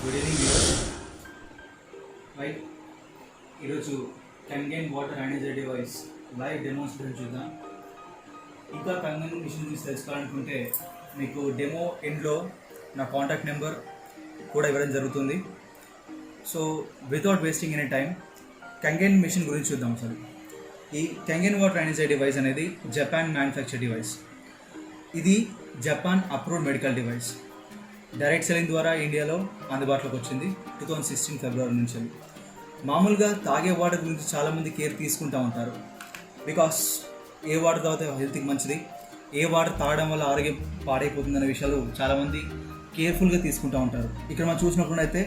Good evening viewers. Right, ఈరోజు Kangen water analyser device live demonstration చూద్దాం. ఇంకా Kangen machine గురించి తెలుసుకోవాలనుకుంటే మీకు డెమో ఎండ్లో నా కాంటాక్ట్ నెంబర్ కూడా ఇవ్వడం జరుగుతుంది. So without wasting any time Kangen machine గురించి చూద్దాం. అసలు ఈ కంగెన్ వాటర్ అనలైజర్ డివైస్ అనేది జపాన్ మ్యానుఫ్యాక్చర్ డివైస్. ఇది Japan approved medical device. Direct selling ద్వారా ఇండియాలో అందుబాటులోకి వచ్చింది 2016 ఫిబ్రవరి నుంచి. మామూలుగా తాగే వాటర్ గురించి చాలామంది కేర్ తీసుకుంటూ ఉంటారు. బికాస్ ఏ వాటర్ తాగితే హెల్త్కి మంచిది, ఏ వాటర్ తాగడం వల్ల ఆరోగ్యం పాడైపోతుందనే విషయాలు చాలామంది కేర్ఫుల్గా తీసుకుంటూ ఉంటారు. ఇక్కడ మనం చూసినప్పుడు అయితే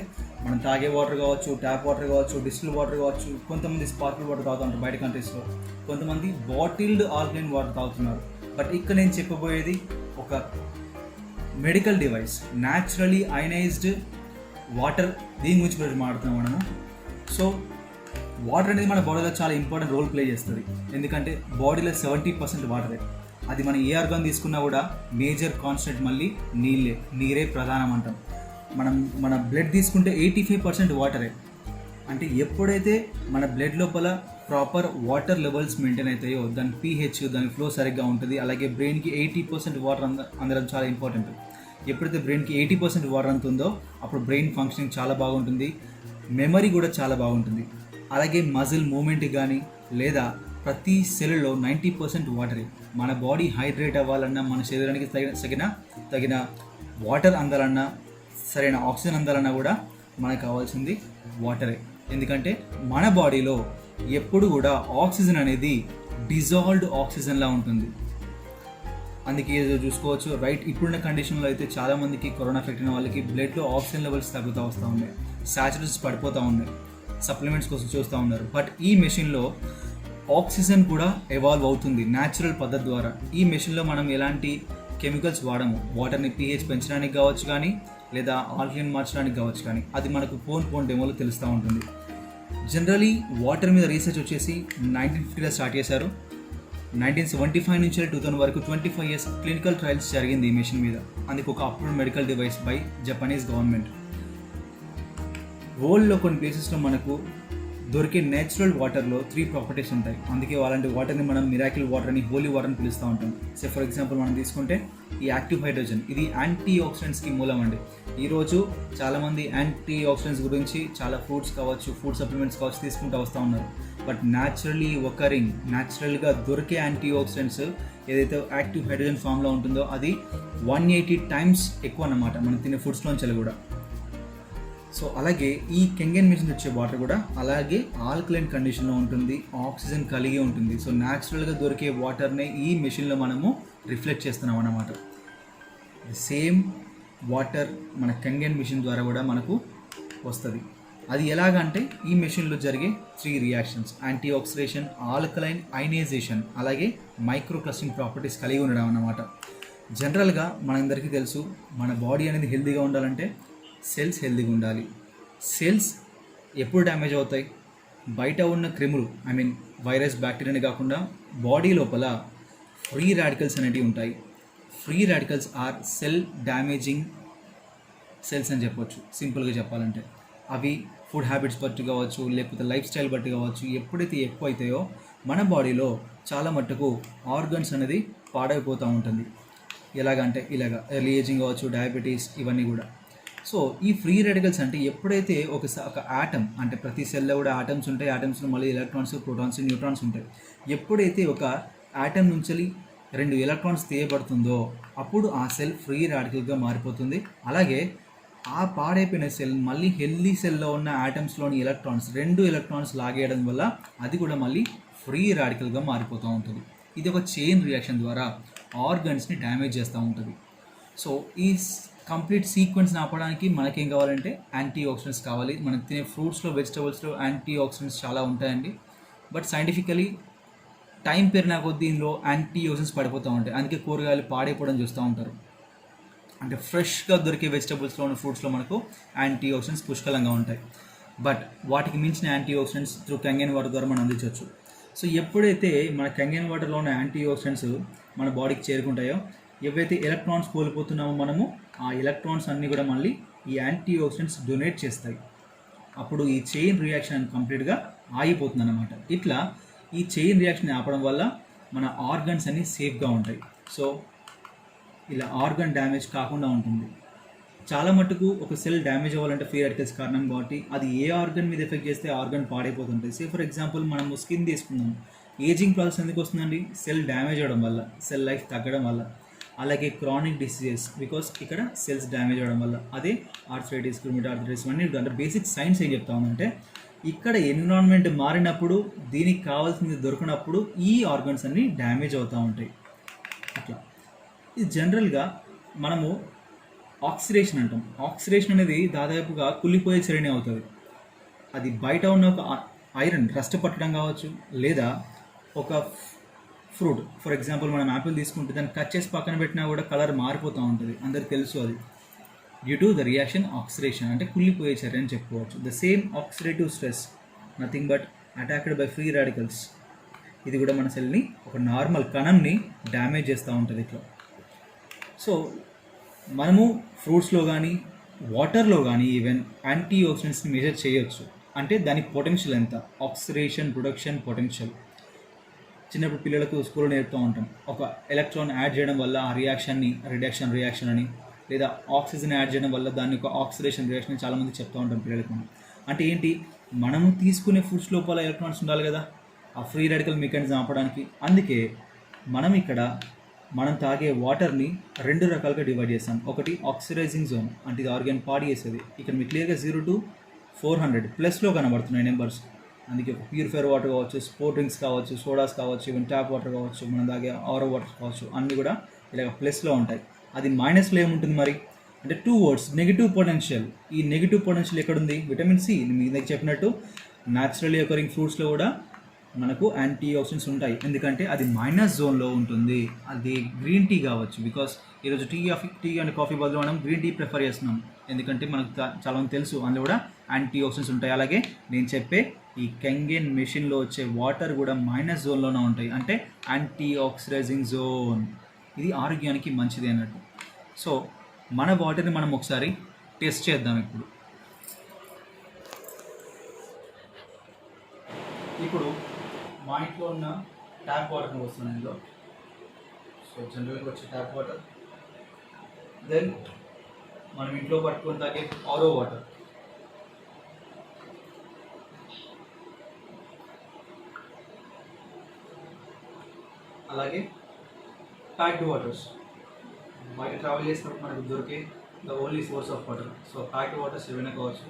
మనం తాగే వాటర్ కావచ్చు, ట్యాప్ వాటర్ కావచ్చు, డిస్టిల్ వాటర్ కావచ్చు, కొంతమంది స్పార్కిల్ వాటర్ తాగుతూ ఉంటారు బయట కంట్రీస్లో, కొంతమంది బాటిల్డ్ ఆల్కలైన్ వాటర్ తాగుతున్నారు. బట్ ఇక్కడ నేను చెప్పబోయేది ఒక medical device, naturally ionised water. దీని గురించి మాట్లాడుతున్నాం మనము. సో వాటర్ అనేది మన బాడీలో చాలా ఇంపార్టెంట్ రోల్ ప్లే చేస్తుంది. ఎందుకంటే బాడీలో 70% వాటరే. అది మనం ఏ ఆర్గాన్ తీసుకున్నా కూడా మేజర్ కాన్స్టెంట్ మళ్ళీ నీరే ప్రధానం అంటాం. మన బ్లడ్ తీసుకుంటే 85% వాటరే. అంటే ఎప్పుడైతే మన బ్లడ్ లోపల ప్రాపర్ వాటర్ లెవెల్స్ మెయింటైన్ అవుతాయో దాని pH, దాని ఫ్లో సరిగ్గా ఉంటుంది. అలాగే బ్రెయిన్కి 80% వాటర్ అందడం చాలా ఇంపార్టెంట్. ఎప్పుడైతే బ్రెయిన్కి 80% వాటర్ అందుతుందో అప్పుడు బ్రెయిన్ ఫంక్షనింగ్ చాలా బాగుంటుంది, మెమరీ కూడా చాలా బాగుంటుంది. అలాగే మజిల్ మూమెంట్ కానీ లేదా ప్రతి సెల్లో 90% వాటరే. మన బాడీ హైడ్రేట్ అవ్వాలన్నా, మన శరీరానికి తగిన వాటర్ అందాలన్నా, సరైన ఆక్సిజన్ అందాలన్నా కూడా మనకు కావాల్సింది వాటరే. ఎందుకంటే మన బాడీలో ఎప్పుడు కూడా ఆక్సిజన్ అనేది డిజాల్వ్డ్ ఆక్సిజన్లా ఉంటుంది. అందుకే చూసుకోవచ్చు. రైట్, ఇప్పుడున్న కండిషన్లో అయితే చాలామందికి కరోనా ఎఫెక్ట్ అయిన వాళ్ళకి బ్లడ్లో ఆక్సిజన్ లెవెల్స్ తగ్గుతూ వస్తూ ఉన్నాయి, సాచురేషన్స్ పడిపోతూ ఉన్నాయి, సప్లిమెంట్స్ కోసం చూస్తూ ఉన్నారు. బట్ ఈ మెషిన్లో ఆక్సిజన్ కూడా ఎవాల్వ్ అవుతుంది న్యాచురల్ పద్ధతి ద్వారా. ఈ మెషిన్లో మనం ఎలాంటి కెమికల్స్ వాడము. వాటర్ని pH పెంచడానికి కావచ్చు కానీ, లేదా ఆల్కలైన్ మార్చడానికి కావచ్చు కానీ, అది మనకు పోన్ డెమోలో తెలుస్తూ ఉంటుంది. జనరలీ వాటర్ మీద రీసెర్చ్ వచ్చేసి 1950లో స్టార్ట్ చేశారు. 1975 నుంచి 2000 వరకు 25 years క్లినికల్ ట్రయల్స్ జరిగింది ఈ మెషిన్ మీద. అందుకు ఒక approved medical device by Japanese government. వరల్డ్లో కొన్ని ప్లేసెస్లో మనకు దొరికే నేచురల్ వాటర్లో 3 ప్రాపర్టీస్ ఉంటాయి. అందుకే అలాంటి వాటర్ని మనం మిరాకిల్ వాటర్ అని, హోలీ వాటర్ అని పిలుస్తూ ఉంటాం. సో ఫర్ ఎగ్జాంపుల్ మనం తీసుకుంటే ఈ యాక్టివ్ హైడ్రోజన్, ఇది యాంటీ ఆక్సిడెంట్స్కి మూలం అండి. ఈరోజు చాలామంది యాంటీ ఆక్సిడెంట్స్ గురించి చాలా ఫ్రూట్స్ కావచ్చు, ఫుడ్ సప్లిమెంట్స్ కావచ్చు తీసుకుంటూ వస్తూ ఉన్నారు. బట్ న్యాచురల్గా దొరికే యాంటీ ఆక్సిడెంట్స్ ఏదైతే యాక్టివ్ హైడ్రోజన్ ఫామ్లో ఉంటుందో అది 180 times ఎక్కువ అన్నమాట మనం తినే ఫుడ్స్లోంచి కూడా. సో అలాగే ఈ కంగెన్ మిషన్ వచ్చే వాటర్ కూడా అలాగే ఆల్కలైన్ కండిషన్లో ఉంటుంది, ఆక్సిజన్ కలిగి ఉంటుంది. సో న్యాచురల్గా దొరికే వాటర్నే ఈ మెషిన్లో మనము రిఫ్లెక్ట్ చేస్తున్నాం అన్నమాట. సేమ్ వాటర్ మన కంగెన్ మిషన్ ద్వారా కూడా మనకు వస్తుంది. అది ఎలాగంటే ఈ మెషిన్లో జరిగే 3 reactions: anti oxidation, alkaline ionisation, అలాగే మైక్రో క్లస్టరింగ్ ప్రాపర్టీస్ కలిగి ఉండడం అన్నమాట. జనరల్గా మనందరికీ తెలుసు, మన బాడీ అనేది హెల్తీగా ఉండాలంటే సెల్స్ హెల్తీగా ఉండాలి. సెల్స్ ఎప్పుడు డ్యామేజ్ అవుతాయి? బయట ఉన్న క్రిములు, వైరస్, బ్యాక్టీరియాని కాకుండా బాడీ లోపల ఫ్రీ రాడికల్స్ అనేటివి ఉంటాయి. Free radicals are cell damaging cells అని చెప్పొచ్చు సింపుల్గా చెప్పాలంటే. అవి ఫుడ్ హ్యాబిట్స్ బట్టి కావచ్చు, లేకపోతే లైఫ్ స్టైల్ బట్టి కావచ్చు, ఎప్పుడైతే ఎక్కువ అవుతాయో మన బాడీలో చాలా మట్టుకు ఆర్గన్స్ అనేది పాడైపోతూ ఉంటుంది. ఎలాగంటే ఎర్లీ ఏజింగ్ కావచ్చు, డయాబెటీస్, ఇవన్నీ కూడా. సో ఈ ఫ్రీ రాడికల్స్ అంటే ఎప్పుడైతే ఒక ఆటమ్, అంటే ప్రతి సెల్లో కూడా ఆటమ్స్ ఉంటాయి, ఆటమ్స్లో మళ్ళీ ఎలక్ట్రాన్స్, ప్రోటాన్స్, న్యూట్రాన్స్ ఉంటాయి. ఎప్పుడైతే ఒక ఆటమ్ నుంచి 2 ఎలక్ట్రాన్స్ తీయబడుతుందో అప్పుడు ఆ సెల్ ఫ్రీ రాడికల్గా మారిపోతుంది. అలాగే ఆ పాడైపోయిన సెల్ మళ్ళీ హెల్దీ సెల్లో ఉన్న ఆటమ్స్లోని 2 ఎలక్ట్రాన్స్ లాగేయడం వల్ల అది కూడా మళ్ళీ ఫ్రీ రాడికల్గా మారిపోతూ ఉంటుంది. ఇది ఒక చైన్ రియాక్షన్ ద్వారా ఆర్గన్స్ని డ్యామేజ్ చేస్తూ ఉంటుంది. సో ఈ కంప్లీట్ సీక్వెన్స్ని ఆపడానికి మనకేం కావాలంటే యాంటీ ఆక్సిడెంట్స్ కావాలి. మనకు తినే ఫ్రూట్స్లో, వెజిటబుల్స్లో యాంటీ ఆక్సిడెంట్స్ చాలా ఉంటాయండి. బట్ సైంటిఫికలీ టైం పెరిగిన కొద్దీ దీనిలో యాంటీ ఆక్సిడెంట్స్ పడిపోతూ ఉంటాయి. అందుకే కూరగాయలు పాడైపోవడం చూస్తూ ఉంటారు. అంటే ఫ్రెష్గా దొరికే వెజిటబుల్స్లో ఉన్న ఫ్రూట్స్లో మనకు యాంటీ ఆక్సిడెంట్స్ పుష్కలంగా ఉంటాయి. బట్ వాటికి మించిన antioxidants through Kangen water ద్వారా మనం అందించవచ్చు. సో ఎప్పుడైతే మన కంగెన్ వాటర్లో ఉన్న యాంటీ ఆక్సిడెంట్స్ మన బాడీకి చేరుకుంటాయో, ఏవైతే ఎలక్ట్రాన్స్ కోల్పోతున్నామో మనము, ఆ ఎలక్ట్రాన్స్ అన్నీ కూడా మళ్ళీ ఈ యాంటీ ఆక్సిడెంట్స్ డొనేట్ చేస్తాయి. అప్పుడు ఈ చైన్ రియాక్షన్ కంప్లీట్గా ఆగిపోతుంది అన్నమాట. ఇట్లా ఈ చైన్ రియాక్షన్ ఆపడం వల్ల మన ఆర్గన్స్ అన్నీ సేఫ్గా ఉంటాయి. సో ఇలా ఆర్గన్ డ్యామేజ్ కాకుండా ఉంటుంది. చాలా మటుకు ఒక సెల్ డ్యామేజ్ అవ్వాలంటే ఫ్రీ రాడికల్స్ కారణం కాబట్టి అది ఏ ఆర్గన్ మీద ఎఫెక్ట్ చేస్తే ఆర్గన్ పాడైపోతుంటుంది. సే ఫర్ ఎగ్జాంపుల్ మనం స్కిన్ తీసుకుందాం. ఏజింగ్ ప్రాసెస్ ఎందుకు వస్తుందండి? సెల్ డ్యామేజ్ అవ్వడం వల్ల, సెల్ లైఫ్ తగ్గడం వల్ల. అలాగే క్రానిక్ డిసీజెస్ బికాస్ ఇక్కడ సెల్స్ డ్యామేజ్ అవ్వడం వల్ల. అదే ఆర్థరైటిస్, రుమటాయిడ్ ఆర్థరైటిస్ అన్నీ అంటే బేసిక్ సైన్స్ ఏం చెప్తా ఉందంటే ఇక్కడ ఎన్విరాన్మెంట్ మారినప్పుడు దీనికి కావాల్సింది దొరికినప్పుడు ఈ ఆర్గన్స్ అన్నీ డ్యామేజ్ అవుతూ ఉంటాయి. అట్లా ఇది జనరల్గా మనము ఆక్సిడేషన్ అంటాం. ఆక్సిడేషన్ అనేది దాదాపుగా కుళ్ళిపోయే చర్యనే అవుతుంది. అది బయట ఉన్న ఒక ఐరన్ రస్ట్ పట్టడం కావచ్చు, లేదా ఒక ఫ్రూట్ ఫర్ ఎగ్జాంపుల్ మనం యాపిల్ తీసుకుంటే దాన్ని కట్ చేసి పక్కన పెట్టినా కూడా కలర్ మారిపోతూ ఉంటుంది. అందరికి తెలుసు అది due to the reaction oxidation, అంటే కుళ్ళిపోయే చర్య అని చెప్పుకోవచ్చు. The same oxidative stress nothing but attacked by free radicals. ఇది కూడా మన సెల్ని, ఒక నార్మల్ కణంని డ్యామేజ్ చేస్తూ ఉంటుంది ఇట్లా. సో మనము ఫ్రూట్స్లో కానీ వాటర్లో కానీ ఈవెన్ యాంటీ ఆక్సిడెంట్స్ని మెజర్ చేయొచ్చు. అంటే దాని పొటెన్షియల్ ఎంత, ఆక్సిడేషన్ ప్రొడక్షన్ పొటెన్షియల్. చిన్నప్పుడు పిల్లలకు స్కూల్లో నేర్పుతూ ఉంటాం. ఒక ఎలక్ట్రాన్ యాడ్ చేయడం వల్ల ఆ రియాక్షన్ని రిడక్షన్ రియాక్షన్ అని, లేదా ఆక్సిజన్ యాడ్ చేయడం వల్ల దాన్ని ఒక ఆక్సిడేషన్ రియాక్షన్ అని చాలామంది చెప్తూ ఉంటాం పిల్లలకు. అంటే ఏంటి, మనము తీసుకునే ఫుడ్స్ లోపల ఎలక్ట్రాన్స్ ఉండాలి కదా ఆ ఫ్రీ రాడికల్ మెకానిజం ఆపడానికి. అందుకే మనం తాగే వాటర్ని 2 రకాలుగా డివైడ్ చేస్తాం. ఒకటి ఆక్సిడైజింగ్ జోన్, అంటే ఇది ఆర్గాన్ పాడి చేసేది. ఇక్కడ మీకు క్లియర్గా 0 to 400 ప్లస్లో కనబడుతున్నాయి నెంబర్స్. అందుకే ఒక ప్యూరిఫైర్ వాటర్ కావచ్చు, స్పోర్ట్ డ్రింక్స్ కావచ్చు, సోడాస్ కావచ్చు, ఈవెన్ ట్యాప్ వాటర్ కావచ్చు, మనం తాగే ఆరో వాటర్ కావచ్చు, అన్నీ కూడా ఇలాగ ప్లస్లో ఉంటాయి. అది మైనస్లో ఏముంటుంది మరి అంటే 2 words నెగిటివ్ పొటెన్షియల్. ఈ నెగిటివ్ పొటెన్షియల్ ఎక్కడుంది? Vitamin C. మీ దగ్గర చెప్పినట్టు న్యాచురల్లీ అకరింగ్ ఫ్రూట్స్లో కూడా మనకు యాంటీ ఆక్సిడెంట్స్ ఉంటాయి. ఎందుకంటే అది మైనస్ జోన్లో ఉంటుంది. అది గ్రీన్ టీ కావచ్చు, బికాస్ ఈరోజు టీ అండ్ కాఫీ బదులు మనం గ్రీన్ టీ ప్రిఫర్ చేస్తున్నాం. ఎందుకంటే మనకు చాలా మంది తెలుసు అందులో కూడా యాంటీ ఆక్సిడెంట్స్ ఉంటాయి. అలాగే నేను చెప్పే ఈ కెంగెన్ మెషిన్లో వచ్చే వాటర్ కూడా మైనస్ జోన్లోనే ఉంటాయి, అంటే యాంటీ ఆక్సిడైజింగ్ జోన్. ఇది ఆరోగ్యానికి మంచిది అన్నట్టు. సో మన వాటర్ని మనం ఒకసారి టెస్ట్ చేద్దాం. ఇప్పుడు మా ఇంట్లో ఉన్న ట్యాప్ వాటర్ని వస్తున్నాను ఇందులో. సో జనరల్గా వచ్చే ట్యాప్ వాటర్, దెన్ మనం ఇంట్లో పట్టుకొని తాగే ఆరో వాటర్, అలాగే ప్యాక్డ్ వాటర్స్. బయట ట్రావెల్ చేసినప్పుడు మనకు దొరికే the only source of water. So packed waters ఏమైనా కావచ్చు,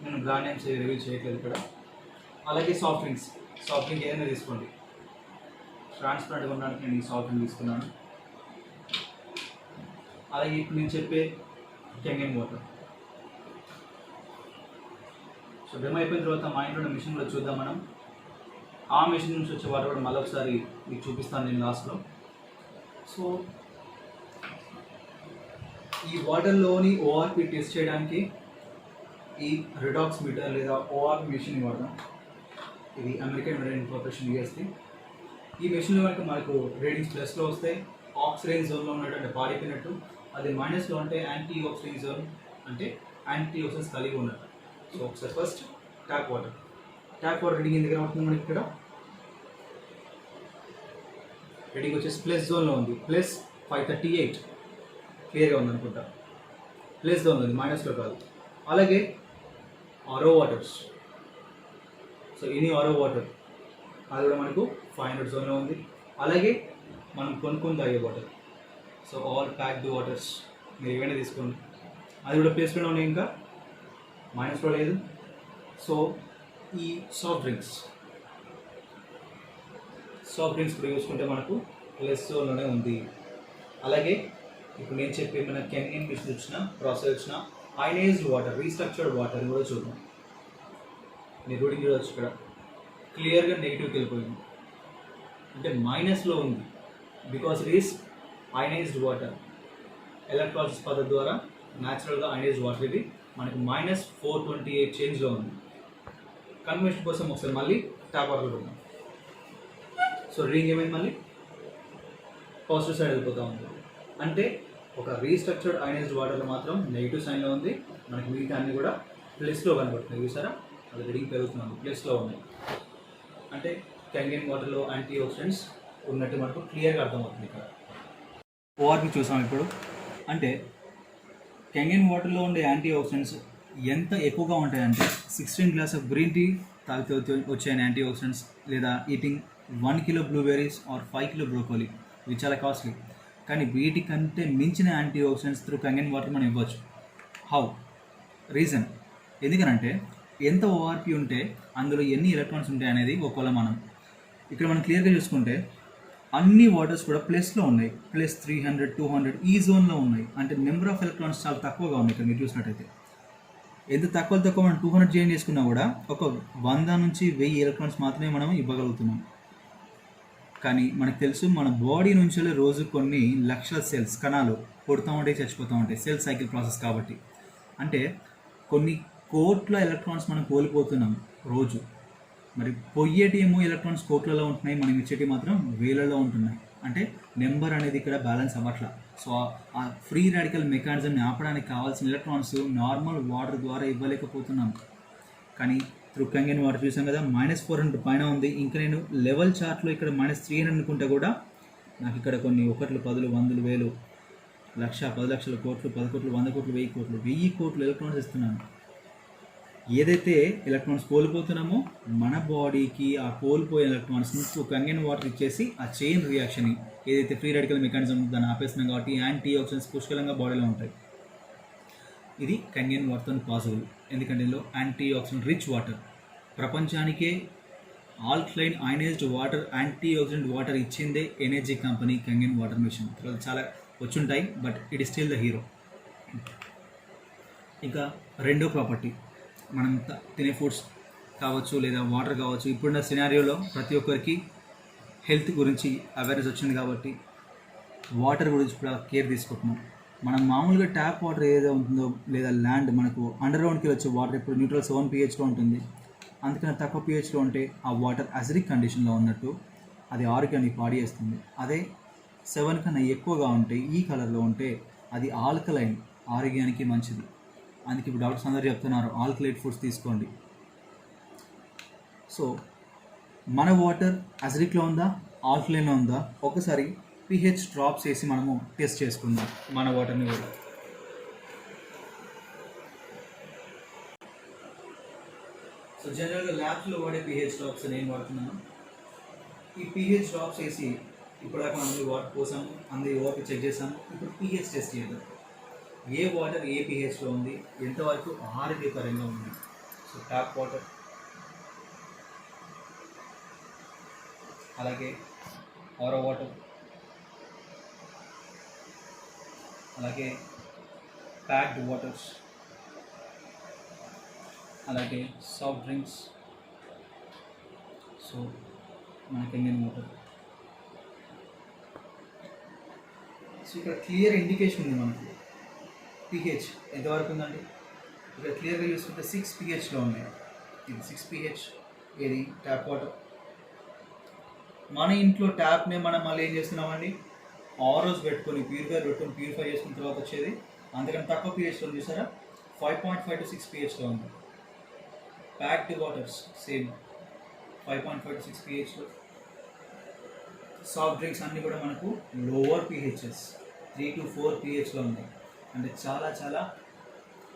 నేను బ్రాండ్ నేమ్స్ రివీల్ చేయట్లేదు ఇక్కడ. అలాగే సాఫ్ట్ డ్రింక్స్ ఏదైనా తీసుకోండి. ట్రాన్స్పరెంట్గా ఉండడానికి నేను ఈ సాఫ్ట్ డ్రింక్ తీసుకున్నాను. అలాగే ఇప్పుడు నేను చెప్పే కెంగెన్ వాటర్. సో డెమో అయిపోయిన తర్వాత మా ఇంట్లో ఉన్న మిషన్ కూడా చూద్దాం మనం. ఆ మిషన్ నుంచి వచ్చే వాటర్ కూడా మళ్ళీ ఒకసారి మీకు చూపిస్తాను నేను లాస్ట్లో. సో ఈ వాటర్లోని ఓఆర్పి టెస్ట్ చేయడానికి ఈ రిడాక్స్ మీటర్ లేదా ఓఆర్పి మెషిన్ వాడదాం. ఇది అమెరికన్ మెరైన్ కార్పొరేషన్ యూఎస్ది. ఈ మెషిన్లో కనుక మనకు రీడింగ్స్ ప్లస్లో వస్తాయి, ఆక్సిడైజ్ జోన్లో ఉన్నట్టు పాడిపోయినట్టు. అది మైనస్లో ఉంటే యాంటీ ఆక్సిడైజ్ జోన్, అంటే యాంటీ ఆక్సిడెంట్స్ కలిగి ఉన్నట్టు. సో ఒకసారి ఫస్ట్ ట్యాప్ వాటర్ రీడింగ్ ఎందుకు అవుతుంది మనకి ఇక్కడ? రీడింగ్ వచ్చేసి ప్లస్ జోన్లో ఉంది. ప్లస్ 538 క్లియర్గా ఉంది అనుకుంటా. ప్లస్ జోన్లో ఉంది, మైనస్లో కాదు. అలాగే ఆరో waters. So any RO water అది కూడా మనకు 500 జోన్లో ఉంది. అలాగే మనం కొనుక్కొని తాగే water. So all packed waters మీరు ఏమైనా తీసుకోండి, అది కూడా ప్లేస్లో ఉన్నాయి, ఇంకా మైనస్లో లేదు. సో ఈ సాఫ్ట్ డ్రింక్స్ కూడా చూసుకుంటే మనకు ప్లస్ జోన్లోనే ఉంది. అలాగే ఇప్పుడు నేను చెప్పే మన కెంగెన్ మిషన్ వచ్చిన ప్రాసెస్ వచ్చిన అయనైజ్డ్ వాటర్, రీస్ట్రక్చర్డ్ వాటర్ కూడా చూద్దాం. మీరు రూడింగ్ చూడవచ్చు, ఇక్కడ క్లియర్గా నెగిటివ్కి వెళ్ళిపోయింది, అంటే మైనస్లో ఉంది. Because it is ionised water. Electrolysis పద్ధతి ద్వారా న్యాచురల్గా అయనైజ్డ్ వాటర్ ఇది మనకు -428 చేంజ్లో ఉంది. కన్వర్షన్ కోసం ఒకసారి మళ్ళీ ట్యాప్ వాటర్ ఉన్నాం. సో రీడింగ్ ఏమైంది, మళ్ళీ పాజిటివ్ సైడ్ వెళ్ళిపోతూ ఉంది. అంటే ఒక రీస్ట్రక్చర్డ్ అయనైజ్డ్ వాటర్లో మాత్రం నెగిటివ్ సైన్లో ఉంది, మనకి మిగతా అన్నీ కూడా ప్లస్లో కనబడుతున్నాయి. చూసారా, అది రీడింగ్ పెరుగుతున్నాను, ప్లస్లో ఉన్నాయి. అంటే కంగన్ వాటర్లో యాంటీ ఆక్సిడెంట్స్ ఉన్నట్టు మనకు క్లియర్గా అర్థమవుతుంది. ఇక్కడ ఓఆర్పి చూసాం ఇప్పుడు. అంటే కంగన్ వాటర్లో ఉండే యాంటీ ఆక్సిడెంట్స్ ఎంత ఎక్కువగా ఉంటాయంటే 16 గ్లాస్ ఆఫ్ గ్రీన్ టీ తాగితే వచ్చే యాంటీ ఆక్సిడెంట్స్, లేదా eating 1 kilo blueberries or 5 kilo broccoli, ఇవి చాలా కాస్ట్లీ. కానీ వీటికంటే మించిన antioxidants through Kangen water మనం ఇవ్వచ్చు. హౌ? రీజన్ ఎందుకనంటే ఎంత ఓఆర్పి ఉంటే అందులో ఎన్ని ఎలక్ట్రాన్స్ ఉంటాయి అనేది ఒక కొలమానం. ఇక్కడ మనం క్లియర్గా చూసుకుంటే అన్ని వాటర్స్ కూడా ప్లస్లో ఉన్నాయి. ప్లస్ 300, 200 ఈ జోన్లో ఉన్నాయి. అంటే నెంబర్ ఆఫ్ ఎలక్ట్రాన్స్ చాలా తక్కువగా ఉన్నాయి. ఇక్కడ మీరు చూసినట్టయితే ఎంత తక్కువ మనం 200 జాయిన్ చేసుకున్నా కూడా ఒక 100 నుంచి 1000 ఎలక్ట్రాన్స్ మాత్రమే మనం ఇవ్వగలుగుతున్నాం. కానీ మనకు తెలుసు మన బాడీ నుంచి రోజు కొన్ని లక్షల సెల్స్, కణాలు పుడుతూ ఉంటాయి, చచ్చిపోతూ ఉంటాయి. సెల్ సైకిల్ ప్రాసెస్ కాబట్టి. అంటే కొన్ని కోట్ల ఎలక్ట్రాన్స్ మనం కోల్పోతున్నాం రోజు. మరి పొయ్యేటి ఏమో ఎలక్ట్రాన్స్ కోట్లలో ఉంటున్నాయి, మనం ఇచ్చేటి మాత్రం వేలలో ఉంటున్నాయి. అంటే నెంబర్ అనేది ఇక్కడ బ్యాలెన్స్ అవ్వట్లా. సో ఆ ఫ్రీ రాడికల్ మెకానిజంని ఆపడానికి కావాల్సిన ఎలక్ట్రాన్స్ నార్మల్ వాటర్ ద్వారా ఇవ్వలేకపోతున్నాం. కానీ త్రూ కంగన్ వాటర్ చూసాం కదా, -400 పైన ఉంది. ఇంకా నేను లెవెల్ చార్ట్లో ఇక్కడ -300 అనుకుంటే కూడా నాకు ఇక్కడ కొన్ని 1, 10, 100, 1000, లక్ష, 10 లక్షల కోట్లు, 10 కోట్లు, 100 కోట్లు, 1000 కోట్లు ఎలక్ట్రాన్స్ ఇస్తున్నాను. ఏదైతే ఎలక్ట్రాన్స్ కోల్పోతున్నామో మన బాడీకి ఆ కోల్పోయే ఎలక్ట్రాన్స్ని కంగన్ వాటర్ ఇచ్చేసి ఆ చైన్ రియాక్షన్ని ఏదైతే ఫ్రీ రాడికల్ మెకానిజం దాన్ని ఆపేస్తున్నాం కాబట్టి యాంటీ ఆక్సిడెంట్స్ పుష్కలంగా బాడీలో ఉంటాయి. ఇది కంగన్ వాటర్తో పాసిబుల్. ఎందుకంటే ఇందులో యాంటీ ఆక్సిడెంట్ రిచ్ వాటర్. ప్రపంచానికే alkaline ionised water, antioxidant water ఇచ్చిందే energy company Kangen water machine. చాలా వచ్చుంటాయి, but it is still the hero. ఇంకా రెండో ప్రాపర్టీ, మనం తినే ఫుడ్స్ కావచ్చు లేదా వాటర్ కావచ్చు. ఇప్పుడున్న సినారియోలో ప్రతి ఒక్కరికి హెల్త్ గురించి అవేర్నెస్ వచ్చింది కాబట్టి వాటర్ గురించి కూడా కేర్ తీసుకుంటున్నాం. మనం మామూలుగా ట్యాప్ వాటర్ ఏదైతే ఉంటుందో లేదా ల్యాండ్ మనకు అండర్ గ్రౌండ్కి వచ్చే వాటర్ ఇప్పుడు న్యూట్రల్ 7 pHలో ఉంటుంది. అందుకని తక్కువ pHలో ఉంటే ఆ వాటర్ అసిడిక్ కండిషన్లో ఉన్నట్టు అది ఆరోగ్యాన్ని పాడి చేస్తుంది. అదే 7 కన్నా ఎక్కువగా ఉంటే ఈ కలర్లో ఉంటే అది ఆల్కలైన్, ఆరోగ్యానికి మంచిది. అందుకే ఇప్పుడు డాక్టర్స్ అందరూ చెప్తున్నారు ఆల్కలైట్ ఫుడ్స్ తీసుకోండి. సో మన వాటర్ అసిడిక్లో ఉందా, ఆల్కలైన్లో ఉందా, ఒకసారి pH డ్రాప్స్ వేసి మనము టెస్ట్ చేసుకుందాం మన వాటర్ని కూడా. సో జనరల్గా ల్యాబ్స్లో వాడే pH డ్రాప్స్ నేను వాడుతున్నాను. ఈ pH డ్రాప్స్ వేసి ఇప్పుడు అందరి వాటర్ పోసాము, అందరి వాటర్ చెక్ చేసాము. ఇప్పుడు pH టెస్ట్ చేద్దాం. ఏ వాటర్ ఏ pHలో ఉంది, ఎంతవరకు ఆరోగ్యకరంగా ఉంది. సో ట్యాప్ వాటర్, అలాగే ఆరో వాటర్, అలాగే ప్యాక్డ్ వాటర్స్, అలాగే సాఫ్ట్ డ్రింక్స్. సో మన కంగన్ వాటర్. సో ఇక్కడ క్లియర్ ఇండికేషన్ ఉంది మనకు pH ఎంతవరకు ఉందండి. ఇక్కడ క్లియర్గా చూసుకుంటే 6 pHలో ఉన్నాయి. ఇది 6 pH. ఏది ట్యాప్ వాటర్. మన ఇంట్లో ట్యాప్ని మనం మళ్ళీ ఏం చేస్తున్నామండి, ఆరోస్ పెట్టుకొని ప్యూరిఫైర్ పెట్టుకొని ప్యూరిఫై చేసుకున్న తర్వాత వచ్చేది. అందుకని తక్కువ pHలో చూసారా, 5.5 to 6 pHలో ఉంది. ప్యాక్డ్ వాటర్స్ సేమ్ 5.5 to 6 pHలో. సాఫ్ట్ డ్రింక్స్ అన్నీ కూడా మనకు లోవర్ pHs 3 to 4 pHలో ఉన్నాయి. అంటే చాలా చాలా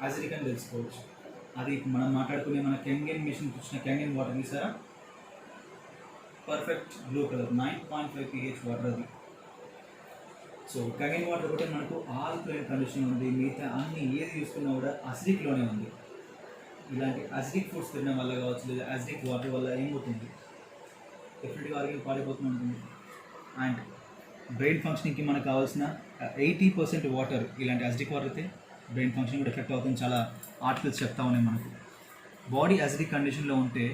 అసిడిక్ అని తెలుసుకోవచ్చు. అది మనం మాట్లాడుకునే మన కంగన్ మిషన్ చూసిన కంగన్ వాటర్ చూసారా, perfect blue colour 9.5 pH water అది. సో కంగన్ వాటర్ కూడా మనకు ఆల్కలైన్ కండిషన్ ఉంది. మిగతా అన్ని ఏది చూసుకున్నా కూడా అసిడిక్లోనే ఉంది. ఇలాంటి అసిడిక్ ఫుడ్స్ తినడం వల్ల కావచ్చు లేదా అసిడిక్ వాటర్ వల్ల ఏమవుతుంది, డెఫినెట్గా ఆరోగ్యం పాడైపోతూ ఉంటుంది. అండ్ బ్రెయిన్ ఫంక్షనింగ్కి మనకు కావాల్సిన 80% వాటర్, ఇలాంటి అసిడిక్ వాటర్ అయితే బ్రెయిన్ ఫంక్షన్ కూడా ఎఫెక్ట్ అవుతుంది. చాలా ఆర్టికల్స్ చెప్తా ఉన్నాయి మనకు. బాడీ అసిడిక్ కండిషన్లో ఉంటే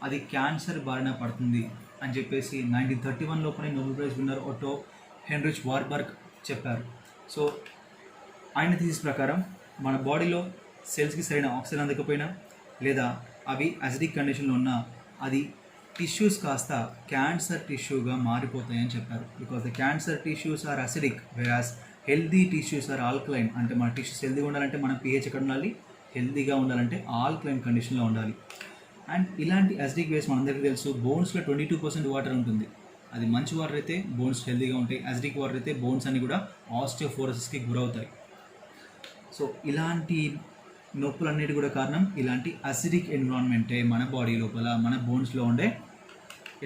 అది క్యాన్సర్ బారిన పడుతుంది అని చెప్పేసి 1931 లోపలే Nobel prize winner Otto Heinrich Warburg చెప్పారు. సో ఆయన థీసిస్ ప్రకారం మన బాడీలో సెల్స్కి సరైన ఆక్సిజన్ అందకపోయినా లేదా అవి అసిడిక్ కండిషన్లో ఉన్నా అది టిష్యూస్ కాస్త క్యాన్సర్ టిష్యూగా మారిపోతాయని చెప్పారు. Because the cancer tissues are acidic whereas healthy tissues are alkaline. అంటే మన టిష్యూస్ హెల్దీగా ఉండాలంటే మనం pH ఎక్కడ ఉండాలి, హెల్తీగా ఉండాలంటే ఆల్కలైన్ కండిషన్లో ఉండాలి. అండ్ ఇలాంటి అసిడిక్ వేస్ట్ మనందరికీ తెలుసు, బోన్స్లో 22% వాటర్ ఉంటుంది. అది మంచి వాటర్ అయితే బోన్స్ హెల్తీగా ఉంటాయి, అసిడిక్ వాటర్ అయితే బోన్స్ అన్ని కూడా ఆస్టియోఫోరోసిస్కి గురవుతాయి. సో ఇలాంటి నొప్పులన్నిటి కూడా కారణం ఇలాంటి అసిడిక్ ఎన్విరాన్మెంటే, మన బాడీ లోపల మన బోన్స్లో ఉండే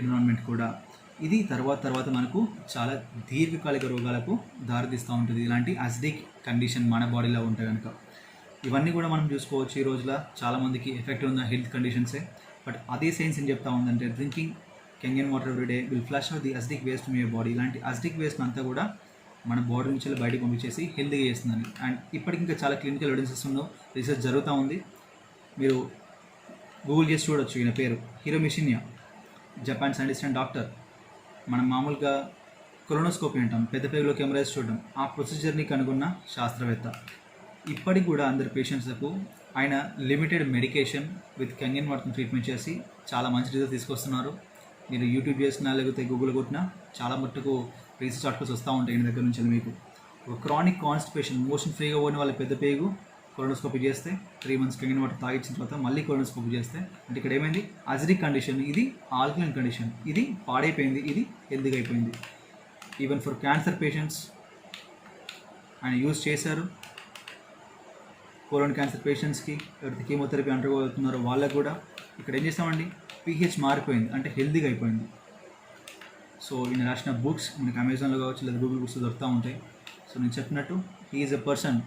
ఎన్విరాన్మెంట్ కూడా. ఇది తర్వాత మనకు చాలా దీర్ఘకాలిక రోగాలకు దారితీస్తూ ఉంటుంది ఇలాంటి అసిడిక్ కండిషన్ మన బాడీలో ఉంటే కనుక. ఇవన్నీ కూడా మనం చూసుకోవచ్చు. ఈ రోజులో చాలామందికి ఎఫెక్ట్ ఉన్న హెల్త్ కండిషన్సే. బట్ అదే సైన్స్ ఏం చెప్తా ఉందంటే drinking కెంగన్ water every day will flush out the acidic waste me body. ఇలాంటి అసిడిక్ వేస్ట్ అంతా కూడా మన బాడీ నుంచి బయటకు పంపించేసి హెల్తీగా చేస్తుందని. అండ్ ఇప్పటికి ఇంకా చాలా క్లినికల్ ఎవిడెన్సెస్ ఉన్నో రీసెర్చ్ జరుగుతూ ఉంది. మీరు గూగుల్ చేసి చూడొచ్చు. ఈయన పేరు హిరోమిషినియా, జపాన్ సైంటిస్ట్ అండ్ డాక్టర్. మనం మామూలుగా కొలోనోస్కోపీ అంటాం, పెద్ద పేగులో కెమెరాస్ చూడడం, ఆ ప్రొసీజర్ని కనుగొన్న శాస్త్రవేత్త. ఇప్పటికి కూడా అందరి పేషెంట్స్లకు ఆయన లిమిటెడ్ మెడికేషన్ విత్ కెంగన్ వాటర్ని ట్రీట్మెంట్ చేసి చాలా మంచి రిజల్ట్ తీసుకొస్తున్నారు. మీరు యూట్యూబ్ చేసినా లేకపోతే గూగుల్ కొట్టినా చాలా మట్టుకు రీసెర్చ్ ఆర్టికల్స్ వస్తూ ఉంటాయి ఈయన దగ్గర నుంచి. మీకు ఒక క్రానిక్ కాన్స్టిపేషన్, మోషన్ ఫ్రీగా పోయిన వాళ్ళ పెద్ద పేగు కొలోనోస్కోపీ చేస్తే 3 months కెంగన్ వాటర్ తాగించిన తర్వాత మళ్ళీ కొలోనోస్కోపీ చేస్తే, అంటే ఇక్కడ ఏమైంది, అసిడిక్ కండిషన్, ఇది ఆల్కలైన్ కండిషన్, ఇది పాడైపోయింది, ఇది హెల్తీగా అయిపోయింది. ఈవెన్ ఫర్ క్యాన్సర్ పేషెంట్స్ ఆయన యూజ్ చేశారు. కోలోన్ క్యాన్సర్ పేషెంట్స్కి ఎవరైతే కీమోథెరపీ అంటున్నారో వాళ్ళకు కూడా ఇక్కడ ఏం చేస్తామండి, pH మారిపోయింది, అంటే హెల్తీగా అయిపోయింది. సో ఈయన రాసిన బుక్స్ మనకి అమెజాన్లో కావచ్చు లేదా గూగుల్ బుక్స్ దొరుకుతూ ఉంటాయి. సో నేను చెప్పినట్టు he is a person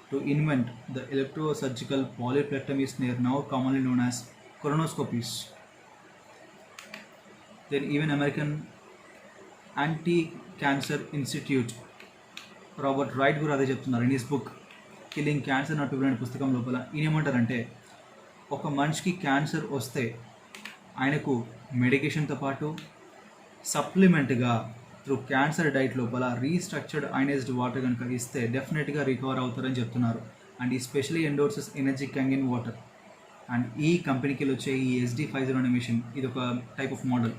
to invent the electrosurgical polypectomy snare, now commonly known as colonoscopies. Then even American Anti-Cancer Institute Robert Wright కూడా అదే చెప్తున్నారు in his book killing cancer not people అనే పుస్తకం లోపల. ఈయన ఏమంటారంటే ఒక మనిషికి క్యాన్సర్ వస్తే ఆయనకు మెడికేషన్తో పాటు సప్లిమెంట్గా త్రూ క్యాన్సర్ డైట్ లోపల రీస్ట్రక్చర్డ్ అయనైజ్డ్ వాటర్ కనుక ఇస్తే డెఫినెట్గా రికవర్ అవుతారని చెప్తున్నారు. అండ్ ఈ especially endorses energy Kangen water. And ఈ కంపెనీకి వచ్చే ఈ SD50 అనే మిషన్, ఇది ఒక టైప్ ఆఫ్ మోడల్,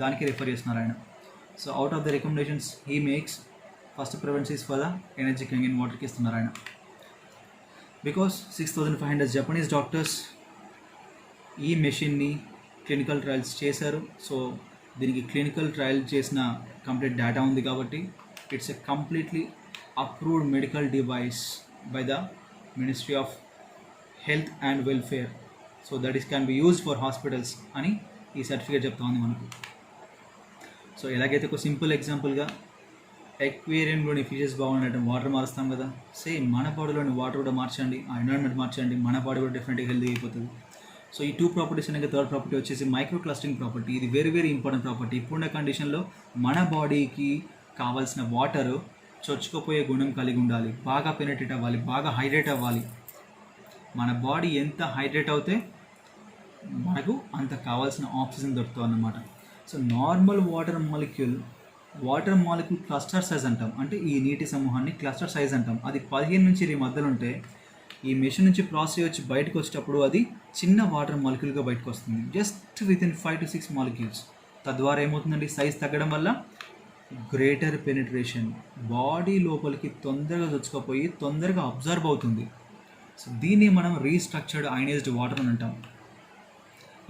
దానికి రిఫర్ చేస్తున్నారు ఆయన. So out of the recommendations he makes, first preference is for the energy Kangen వాటర్కి ఇస్తున్నారు ఆయన. బికాస్ 6500 జపనీస్ డాక్టర్స్ ఈ మెషిన్ని క్లినికల్ ట్రయల్స్ చేశారు. సో దీనికి క్లినికల్ ట్రయల్ చేసిన కంప్లీట్ డేటా ఉంది కాబట్టి it's a completely approved medical device by the ministry of health and welfare. So that is can be used for hospitals అని ఈ certificate చెప్తా ఉంది మనకు. సో ఎలాగైతే ఒక సింపుల్ ఎగ్జాంపుల్గా ఎక్వేరియంలోని ఫిషెస్ బాగుండటం వాటర్ మారుస్తాం కదా, సేమ్ మన బాడీలోని వాటర్ కూడా మార్చండి, ఆ ఎన్విరాన్మెంట్ మార్చండి, మన బాడీ కూడా డెఫినెట్గా హెల్తీ అయిపోతుంది. సో ఈ 2 ప్రాపర్టీస్ అనేది థర్డ్ ప్రాపర్టీ వచ్చేసి మైక్రో క్లస్టరింగ్ ప్రాపర్టీ. ఇది వెరీ ఇంపార్టెంట్ ప్రాపర్టీ. ఇప్పుడున్న కండిషన్లో మన బాడీకి కావాల్సిన వాటర్ చొచ్చుకుపోయే గుణం కలిగి ఉండాలి, బాగా పెనిట్రేట్ అవ్వాలి, బాగా హైడ్రేట్ అవ్వాలి. మన బాడీ ఎంత హైడ్రేట్ అవుతే మనకు అంత కావాల్సిన ఆక్సిజన్ దొరుకుతుంది అన్నమాట. So normal water molecule cluster size అంటాం, అంటే ఈ నీటి సమూహాన్ని క్లస్టర్ సైజ్ అంటాం. అది 15 నుంచి 20 మధ్యలో ఉంటే ఈ మెషిన్ నుంచి ప్రాసెస్ వచ్చి బయటకు వచ్చేటప్పుడు అది చిన్న వాటర్ మాలిక్యూల్గా బయటకు వస్తుంది, జస్ట్ వితిన్ 5 to 6 మాలిక్యూల్స్. తద్వారా ఏమవుతుందండి, సైజ్ తగ్గడం వల్ల గ్రేటర్ పెనిట్రేషన్, బాడీ లోపలికి తొందరగా చొచ్చుకుపోయి తొందరగా అబ్జర్వ్ అవుతుంది. సో దీన్ని మనం రీస్ట్రక్చర్డ్ అయనైజ్డ్ వాటర్ అని అంటాం.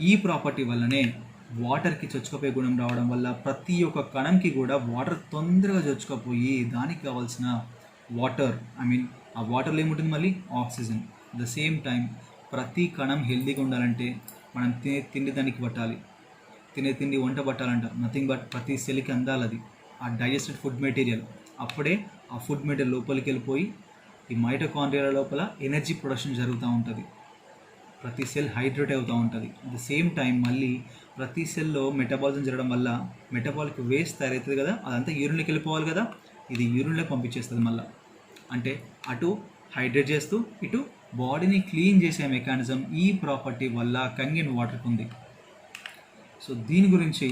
ఈ ప్రాపర్టీ వల్లనే వాటర్కి చొచ్చుకుపోయే గుణం రావడం వల్ల ప్రతి ఒక్క కణంకి కూడా వాటర్ తొందరగా చొచ్చుకుపోయి దానికి కావాల్సిన వాటర్, ఆ వాటర్లో ఏముంటుంది మళ్ళీ ఆక్సిజన్. ద సేమ్ టైం ప్రతి కణం హెల్తీగా ఉండాలంటే మనం తినే తిండి దానికి పట్టాలి, తినే తిండి వంట పట్టాలంట, నథింగ్ బట్ ప్రతి సెల్కి అందాలి అది ఆ డైజెస్టెడ్ ఫుడ్ మెటీరియల్. అప్పుడే ఆ ఫుడ్ మెటీరియల్ లోపలికి వెళ్ళిపోయి ఈ మైటోకాండ్రియా లోపల ఎనర్జీ ప్రొడక్షన్ జరుగుతూ ఉంటుంది, ప్రతి సెల్ హైడ్రేట్ అవుతూ ఉంటుంది. అట్ ద సేమ్ టైం మళ్ళీ ప్రతి సెల్లో మెటబాలిజం జరగడం వల్ల మెటబాలిక్ వేస్ట్ తయారవుతుంది కదా, అదంతా యూరిన్లోకి వెళ్ళిపోవాలి కదా, ఇది యూరిన్లోకి పంపించేస్తుంది మళ్ళీ. అంటే అటు హైడ్రేట్ చేస్తూ ఇటు బాడీని క్లీన్ చేసే మెకానిజం ఈ ప్రాపర్టీ వల్ల కంగన్ వాటర్కి ఉంది. సో దీని గురించి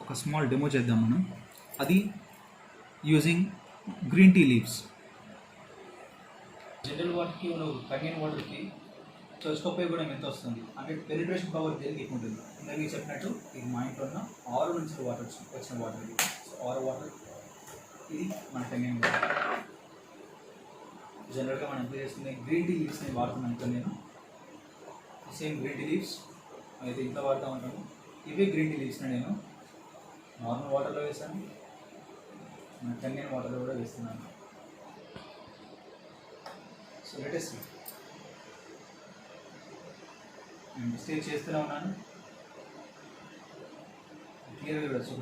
ఒక స్మాల్ డెమో చేద్దాం మనం. అది using green tea leaves. General వాటర్కి కంగన్ వాటర్కి చొచ్చుకోపోయే కూడా ఎంత వస్తుంది అంటే పెనిట్రేషన్ పవర్ దేనికి ఎక్కువ ఉంటుంది. ఇందాక చెప్పినట్టు ఇది మా ఇంట్లో ఉన్న 6 నుంచి వాటర్ వచ్చిన వాటర్. సో 6 వాటర్, ఇది మన కంగన్ వాటర్. జనరల్గా మనం ఎంప్లాయ్ చేసుకునే గ్రీన్ టీ లీవ్స్ని వాడుతున్నాను ఇక్కడ నేను. సేమ్ గ్రీన్ టీ లీవ్స్ అయితే ఇంట్లో వాడుతూ ఉంటాను. ఇవే గ్రీన్ టీ లీవ్స్ని నేను నార్మల్ వాటర్లో వేసాను, మన కంగన్ వాటర్లో కూడా వేస్తున్నాను. సో లేటెస్ట్ నేను స్టేజ్ చేస్తూనే ఉన్నాను. క్లియర్గా చూడొచ్చు.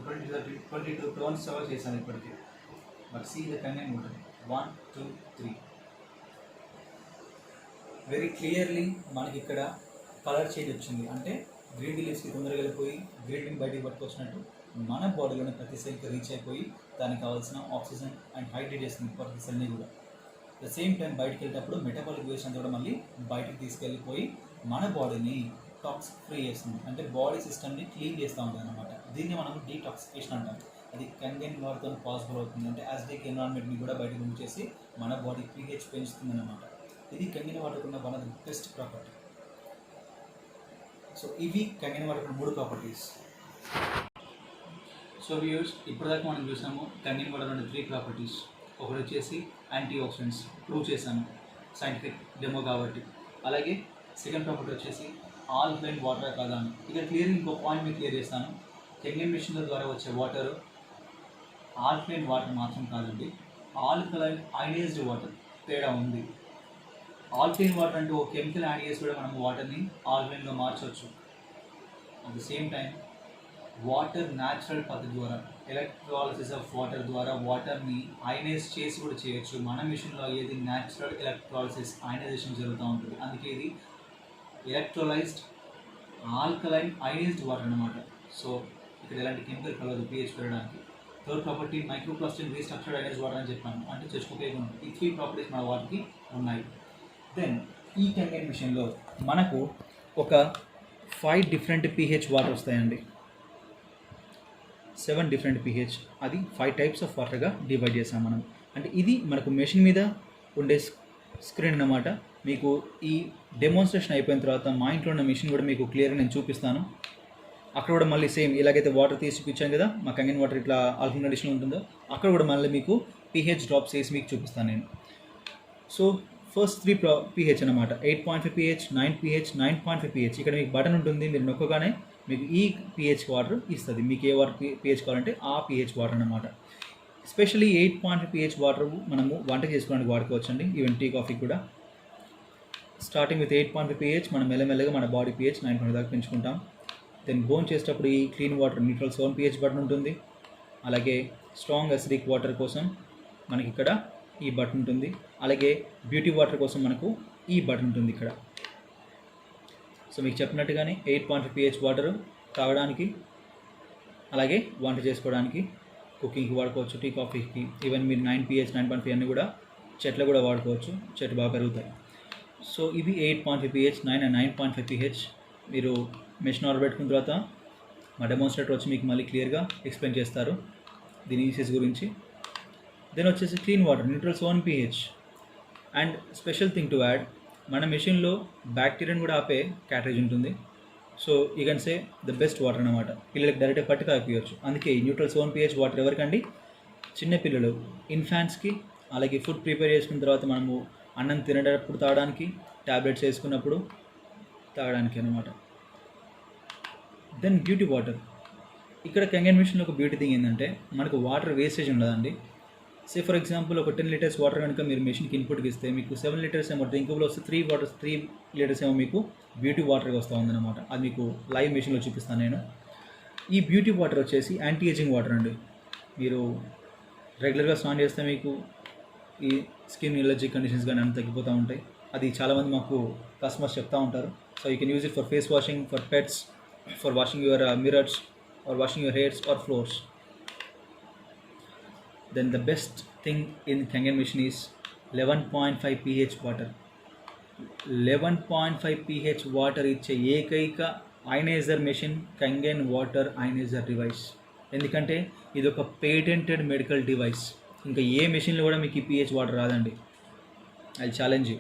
22 టోన్స్ కవర్ చేశాను ఇప్పటికీ. But see the Kangen water 1 2 3 very clearly మనకి ఇక్కడ కలర్ చేంజ్ వచ్చింది. అంటే గ్రీన్ టీ లీవ్స్కి తొందరగా వెళ్ళిపోయి గ్రీన్ టీని బయటికి పట్టుకొచ్చినట్టు మన బాడీలోనే ప్రతి సెల్కి రీచ్ అయిపోయి దానికి కావాల్సిన ఆక్సిజన్ అండ్ హైడ్రేట్ చేస్తుంది ప్రతి సెల్ని కూడా. ద సేమ్ టైం బయటికి వెళ్ళేటప్పుడు మెటబాలిక్ వేస్ట్ అంతా కూడా మళ్ళీ బయటికి తీసుకెళ్ళిపోయి మన బాడీని టాక్సిక్ ఫ్రీ చేస్తుంది. అంటే బాడీ సిస్టమ్ని క్లీన్ చేస్తూ ఉంటుంది అనమాట. దీన్ని మనం డీటాక్సిఫికేషన్ అంటాం. అది కంగన్ వాటర్తో పాసిబుల్ అవుతుంది. అంటే యాసిడిక్ ఎన్విరాన్మెంట్ని కూడా బయటకు రిమూవ్ చేసి మన బాడీ pH పెంచుతుంది అన్నమాట. ఇది కంగన్ వాటర్కి ఉన్న one of the best property. So ఇవి కంగన్ వాటర్కి 3 ప్రాపర్టీస్. సో వ్యూస్, ఇప్పటిదాకా మనం చూసాము కంగన్ వాటర్ ఉన్న 3 ప్రాపర్టీస్. ఒకటి వచ్చేసి యాంటీ ఆక్సిడెంట్స్, ప్రూవ్ చేశాను సైంటిఫిక్ డెమో కాబట్టి. అలాగే సెకండ్ ప్రాపర్టీ వచ్చేసి ఆల్కలైన్ వాటర్ కాదా అని. ఇక్కడ క్లియర్ ఇంకో పాయింట్ మీకు క్లియర్ చేస్తాను. కంగన్ మిషన్ల ద్వారా వచ్చే వాటర్ ఆల్కలైన్ వాటర్ మాత్రం కాదండి, ఆల్కలైన్ అయనైజ్డ్ వాటర్. తేడా ఉంది. ఆల్కలైన్ వాటర్ అంటే ఒక కెమికల్ యాడ్ చేసి కూడా మనం వాటర్ని ఆల్కలైన్గా మార్చవచ్చు. At the same time water natural పద్ధతి ద్వారా ఎలక్ట్రాలిసిస్ ఆఫ్ వాటర్ ద్వారా వాటర్ని అయనైజ్ చేసి కూడా చేయొచ్చు. మన మిషన్లో అయ్యేది న్యాచురల్ ఎలక్ట్రాలిసిస్, అయనైజేషన్ జరుగుతూ ఉంటుంది. అందుకే ఇది ఎలక్ట్రోలైజ్డ్ ఆల్కలైన్ అయనైజ్డ్ వాటర్ అన్నమాట. సో ఇక్కడ ఎలాంటి కెమికల్ కలదు pH పెరగడానికి. Third property microplastic restructured ionised water అని చెప్పాను. అంటే చచ్చుకోకుండా ఈ 3 ప్రాపర్టీస్ మన వాటికి ఉన్నాయి. దెన్ ఈ కంగన్ మిషన్లో మనకు ఒక 5 డిఫరెంట్ pH వాటర్ వస్తాయండి. 7 డిఫరెంట్ pH. అది 5 టైప్స్ ఆఫ్ వాటర్గా డివైడ్ చేసాం మనం. అంటే ఇది మనకు మెషిన్ మీద ఉండే స్క్రీన్ అన్నమాట. మీకు ఈ డెమోన్స్ట్రేషన్ అయిపోయిన తర్వాత మా ఇంట్లో ఉన్న మిషన్ కూడా మీకు క్లియర్గా నేను చూపిస్తాను. అక్కడ కూడా మళ్ళీ సేమ్ ఇలాగైతే వాటర్ తీసి చూపించాను కదా, మా కంగన్ వాటర్ ఇట్లా ఆల్కలైన్ కండిషన్లో ఉంటుందో అక్కడ కూడా మళ్ళీ మీకు pH డ్రాప్స్ వేసి మీకు చూపిస్తాను నేను. సో ఫస్ట్ 3 pH అనమాట. 8.5 pH, 9 pH, 9.5 pH. ఇక్కడ మీకు బటన్ ఉంటుంది, మీరు నొక్కగానే మీకు ఈ pH వాటర్ ఇస్తుంది. మీకు ఏ వాటర్ pH కావాలంటే ఆ pH వాటర్ అనమాట. ఎస్పెషల్లీ 8.5 pH వాటర్ మనము వంట చేసుకోవడానికి వాడుకోవచ్చండి, ఈవెన్ టీ కాఫీ కూడా. స్టార్టింగ్ విత్ 8.5 pH మనం మెల్లమెల్లగా మన బాడీ pH 9.5 దాకా పెంచుకుంటాం. దెన్ బోన్ చేసేటప్పుడు ఈ clean water neutral 7 pH button ఉంటుంది. అలాగే స్ట్రాంగ్ అసిడిక్ వాటర్ కోసం మనకి ఇక్కడ ఈ బటన్ ఉంటుంది. అలాగే బ్యూటీ వాటర్ కోసం మనకు ఈ బటన్ ఉంటుంది ఇక్కడ. సో మీకు చెప్పినట్టుగానే 8.5 pH వాటర్ తాగడానికి, అలాగే వంట చేసుకోవడానికి, కుకింగ్కి వాడుకోవచ్చు, టీ కాఫీకి. ఈవెన్ మీరు 9 pH 9.5 అన్నీ కూడా చెట్లు కూడా వాడుకోవచ్చు, చెట్లు బాగా పెరుగుతాయి. సో ఇవి 8.5 pH, 9 and 9.5 pH. మీరు మెషిన్ ఆర్డర్ పెట్టుకున్న తర్వాత మా డెమోన్స్ట్రేటర్ వచ్చి మీకు మళ్ళీ క్లియర్గా ఎక్స్ప్లెయిన్ చేస్తారు దీని యూసేజ్ గురించి. దెన్ వచ్చేసి clean water neutral 7 pH. And special thing to add, మన మెషిన్లో బ్యాక్టీరియాని కూడా ఆపే క్యాటరేజ్ ఉంటుంది. So you can say the best water అనమాట. పిల్లలకి డైరెక్ట్గా పట్టి తాగిపోయచ్చు. అందుకే ఈ న్యూట్రల్ 7 pH వాటర్ ఎవరికండి? చిన్నపిల్లలు, ఇన్ఫాంట్స్కి, అలాగే ఫుడ్ ప్రిపేర్ చేసుకున్న తర్వాత మనము అన్నం తినేటప్పుడు తాగడానికి, ట్యాబ్లెట్స్ వేసుకున్నప్పుడు తాగడానికి అనమాట. Then beauty water. ఇక్కడ కంగన్ మిషన్లో ఒక బ్యూటీ థింగ్ ఏంటంటే మనకు వాటర్ వేస్టేజ్ ఉండదండి. సే ఫర్ ఎగ్జాంపుల్ ఒక 10 లీటర్స్ వాటర్ కనుక మీరు మెషిన్కి ఇన్పుట్కి ఇస్తే మీకు 7 లీటర్స్ ఏమో డ్రింకబుల్ వస్తే 3 లీటర్స్ ఏమో మీకు బ్యూటీ వాటర్గా వస్తూ ఉందన్నమాట. అది మీకు లైవ్ మెషిన్లో చూపిస్తాను నేను. ఈ బ్యూటీ వాటర్ వచ్చేసి యాంటీ ఏజింగ్ వాటర్ అండి. మీరు రెగ్యులర్గా స్నానం చేస్తే మీకు ఈ స్కిన్ ఎలర్జీ కండిషన్స్ కానీ అన్నీ తగ్గిపోతూ ఉంటాయి. అది చాలామంది మాకు కస్టమర్స్ చెప్తూ ఉంటారు. So you can use it for face washing, for pets, for washing your mirrors or washing your hairs or floors. Then the best thing in Kangen machine is 11.5 pH water. 11.5 pH water ఇచ్చే ఏకైక ioniser machine Kangen water ioniser device. ఎందుకంటే ఇది ఒక patented medical device. ఇంకా ఏ మెషిన్లో కూడా మీకు ఈ pH వాటర్ రాదండి. I challenge you.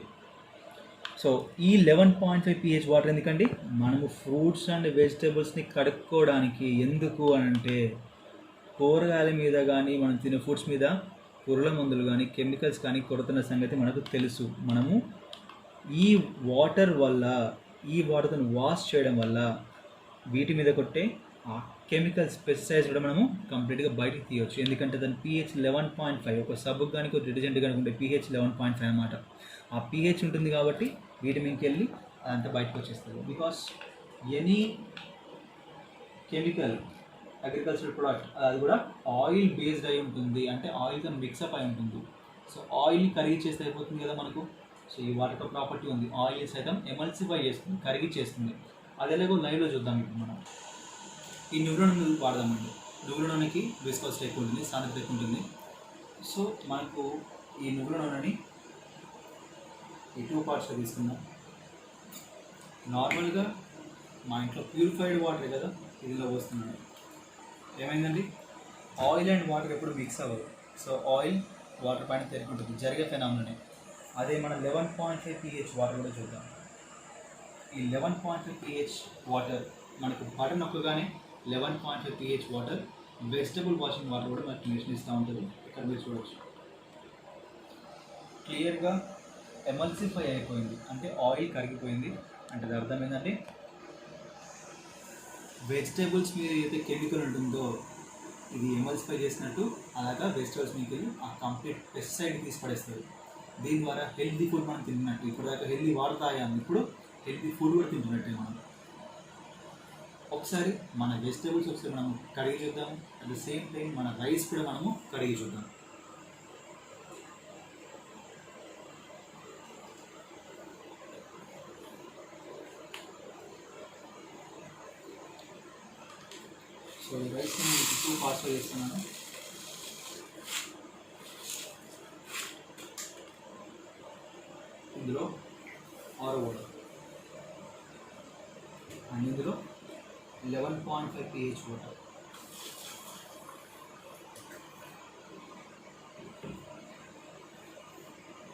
సో ఈ 11.5 pH వాటర్ ఎందుకండి? మనము ఫ్రూట్స్ అండ్ వెజిటేబుల్స్ని కడుక్కోవడానికి. ఎందుకు అని అంటే కూరగాయల మీద కానీ మనం తినే ఫుడ్స్ మీద పురుగుల మందులు కానీ కెమికల్స్ కానీ కొడుతున్న సంగతి మనకు తెలుసు. మనము ఈ వాటర్ వల్ల, ఈ వాటర్తో వాష్ చేయడం వల్ల వీటి మీద కొట్టే ఆ కెమికల్స్, పెస్టిసైడ్స్ కూడా మనము కంప్లీట్గా బయటికి తీయవచ్చు. ఎందుకంటే దాని pH 11.5, ఒక సబ్బు కానీ ఒక డిటర్జెంట్ కానీ ఉంటే pH 11.5 అన్నమాట. ఆ pH ఉంటుంది కాబట్టి వీటి మీదకి వెళ్ళి అదంతా బయటకు వచ్చేస్తుంది. Because any chemical agricultural product అది కూడా ఆయిల్ బేస్డ్ అయి ఉంటుంది, అంటే ఆయిల్తో మిక్సప్ అయి ఉంటుంది. సో ఆయిల్ కరిగి చేస్తే అయిపోతుంది కదా మనకు. సో ఈ వాటర్ ప్రాపర్టీ ఉంది, ఆయిల్ సైతం ఎమల్సిఫై చేస్తుంది, కరిగి చేస్తుంది. అది ఎలాగో లైవ్లో చూద్దాం. ఇప్పుడు మనం ఈ నువ్వుల నూనె వాడదామండి. నువ్వుల నూనెకి విస్కాసిటీ ఎక్కువ ఉంటుంది, సాంద్రత ఎక్కువ ఉంటుంది. సో మనకు ఈ నువ్వుల నూనెని ఈ 2 పార్ట్స్లో తీసుకుందాం. నార్మల్గా మా ఇంట్లో ప్యూరిఫైడ్ వాటర్ కదా ఇదిలో పోస్తున్నాను. ఏమైందండి, ఆయిల్ అండ్ వాటర్ ఎప్పుడు మిక్స్ అవ్వదు. సో ఆయిల్ వాటర్ పైన తేరుకుంటుంది, జరిగే ఫెనామినానే. అదే మన 11.5 pH వాటర్ కూడా చూద్దాం. ఈ 11.5 pH వాటర్ మనకు బటన్ నొక్కగానే 11.5 pH water, vegetable washing water కూడా మనకు మెన్షన్ ఇస్తూ ఉంటుంది. ఇక్కడ మీరు చూడవచ్చు క్లియర్గా ఎమల్సిఫై అయిపోయింది, అంటే ఆయిల్ కరిగిపోయింది. అంటే అది అర్థం ఏంటంటే వెజిటేబుల్స్ మీద ఏదైతే కెమికల్ ఉంటుందో ఇది ఎమల్సిఫై చేసినట్టు అలాగా వెజిటేబుల్స్ మీకు ఆ కంప్లీట్ పెస్టిసైడ్ తీసి పడేస్తుంది. దీని ద్వారా హెల్తీ ఫుడ్ మనం తింటున్నట్టు. ఇప్పుడు దాకా హెల్తీ వాడతాయాము, ఇప్పుడు హెల్తీ ఫుడ్ కూడా తింటున్నట్టే మనం. ఒకసారి మన వెజిటేబుల్స్ ఒకసారి మనం కడిగి చూద్దాము. అట్ ద సేమ్ టైం మన రైస్ కూడా మనము కడిగి చూద్దాం. సో ఈ రైస్ని 2 పార్ట్స్లో చేస్తున్నాను. ఇందులో ఆరో వాటర్ అండ్ ఇందులో 11.5 pH వాటర్.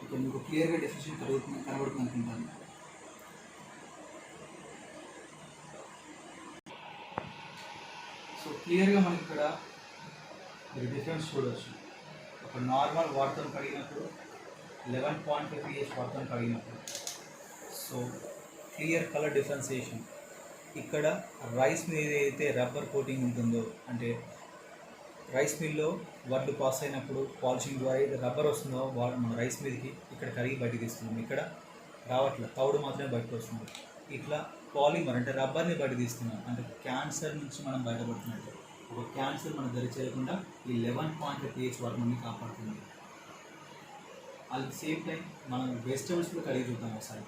ఇక్కడ మీకు క్లియర్గా డెఫినేషన్ కనబడుతుంది అనుకుంటాను. సో క్లియర్గా మనకి ఇక్కడ మీరు డిఫరెన్స్ చూడవచ్చు. ఒక నార్మల్ వాటర్తో కడిగినప్పుడు 11.5 pH వాటర్తో కడిగినప్పుడు. So clear colour differentiation. ఇక్కడ రైస్ మీద ఏదైతే రబ్బర్ కోటింగ్ ఉంటుందో, అంటే రైస్ మిల్లో వడ్లు పాస్ అయినప్పుడు పాలిషింగ్ ద్వారా ఏదైతే రబ్బర్ వస్తుందో మన రైస్ మీదకి ఇక్కడ కరిగి బయటకు తీస్తున్నాం. ఇక్కడ రావట్లేదు, తౌడు మాత్రమే బయటకు వస్తుంది. ఇట్లా పాలిమర్ అంటే రబ్బర్ని బయట తీస్తున్నాం, అంటే క్యాన్సర్ నుంచి మనం బయటపడుతున్నట్టు. ఒక క్యాన్సర్ మన దరి చేయకుండా ఈ 11.5 pH వాటర్ మనల్ని కాపాడుతుంది. అట్ ది సేమ్ టైం మనం వెజిటబుల్స్ కూడా కడిగి చూద్దాం ఒకసారి.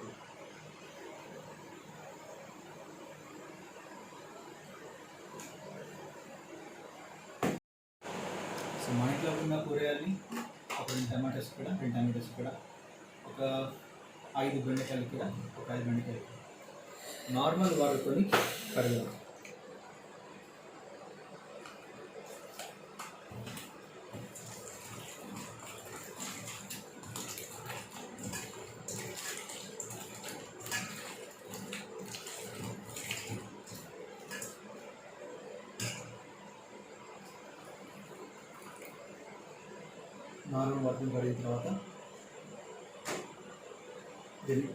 సో మన ఇంట్లో ఉన్న కూరగాయలని ఒక 2 టమాటోస్ కూడా, ఒక 5 బెండకాయలు కూడా, ఒక 5 బెండకాయలు నార్మల్ వాటర్తో కడగాలి. నార్మల్ వాటర్ కడిగిన తర్వాత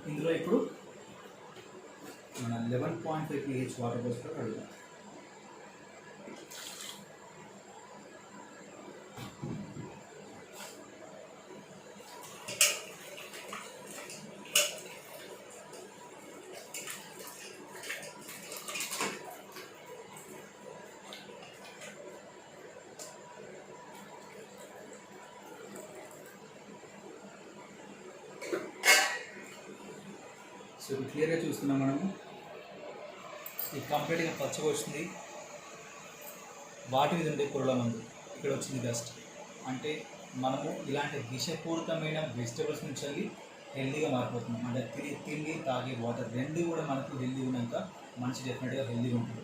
ఇందులో ఇప్పుడు మన 11.5 pH వాటర్ పోసి కడుగుతాం. సో ఇప్పుడు క్లియర్గా చూస్తున్నాం మనము, ఇది కంప్లీట్గా పచ్చగా వచ్చింది. వాటి మీద ఉండే పురుగుల మందు ఇక్కడ వచ్చింది డస్ట్. అంటే మనము ఇలాంటి విషపూరితమైన వెజిటబుల్స్ నుంచి వెళ్ళి హెల్దీగా మారిపోతున్నాం. అంటే తిండి తాగే వాటర్ రెండు కూడా మనకు హెల్దీ ఉన్నాక మనిషి డెఫినెట్గా హెల్దీగా ఉంటుంది.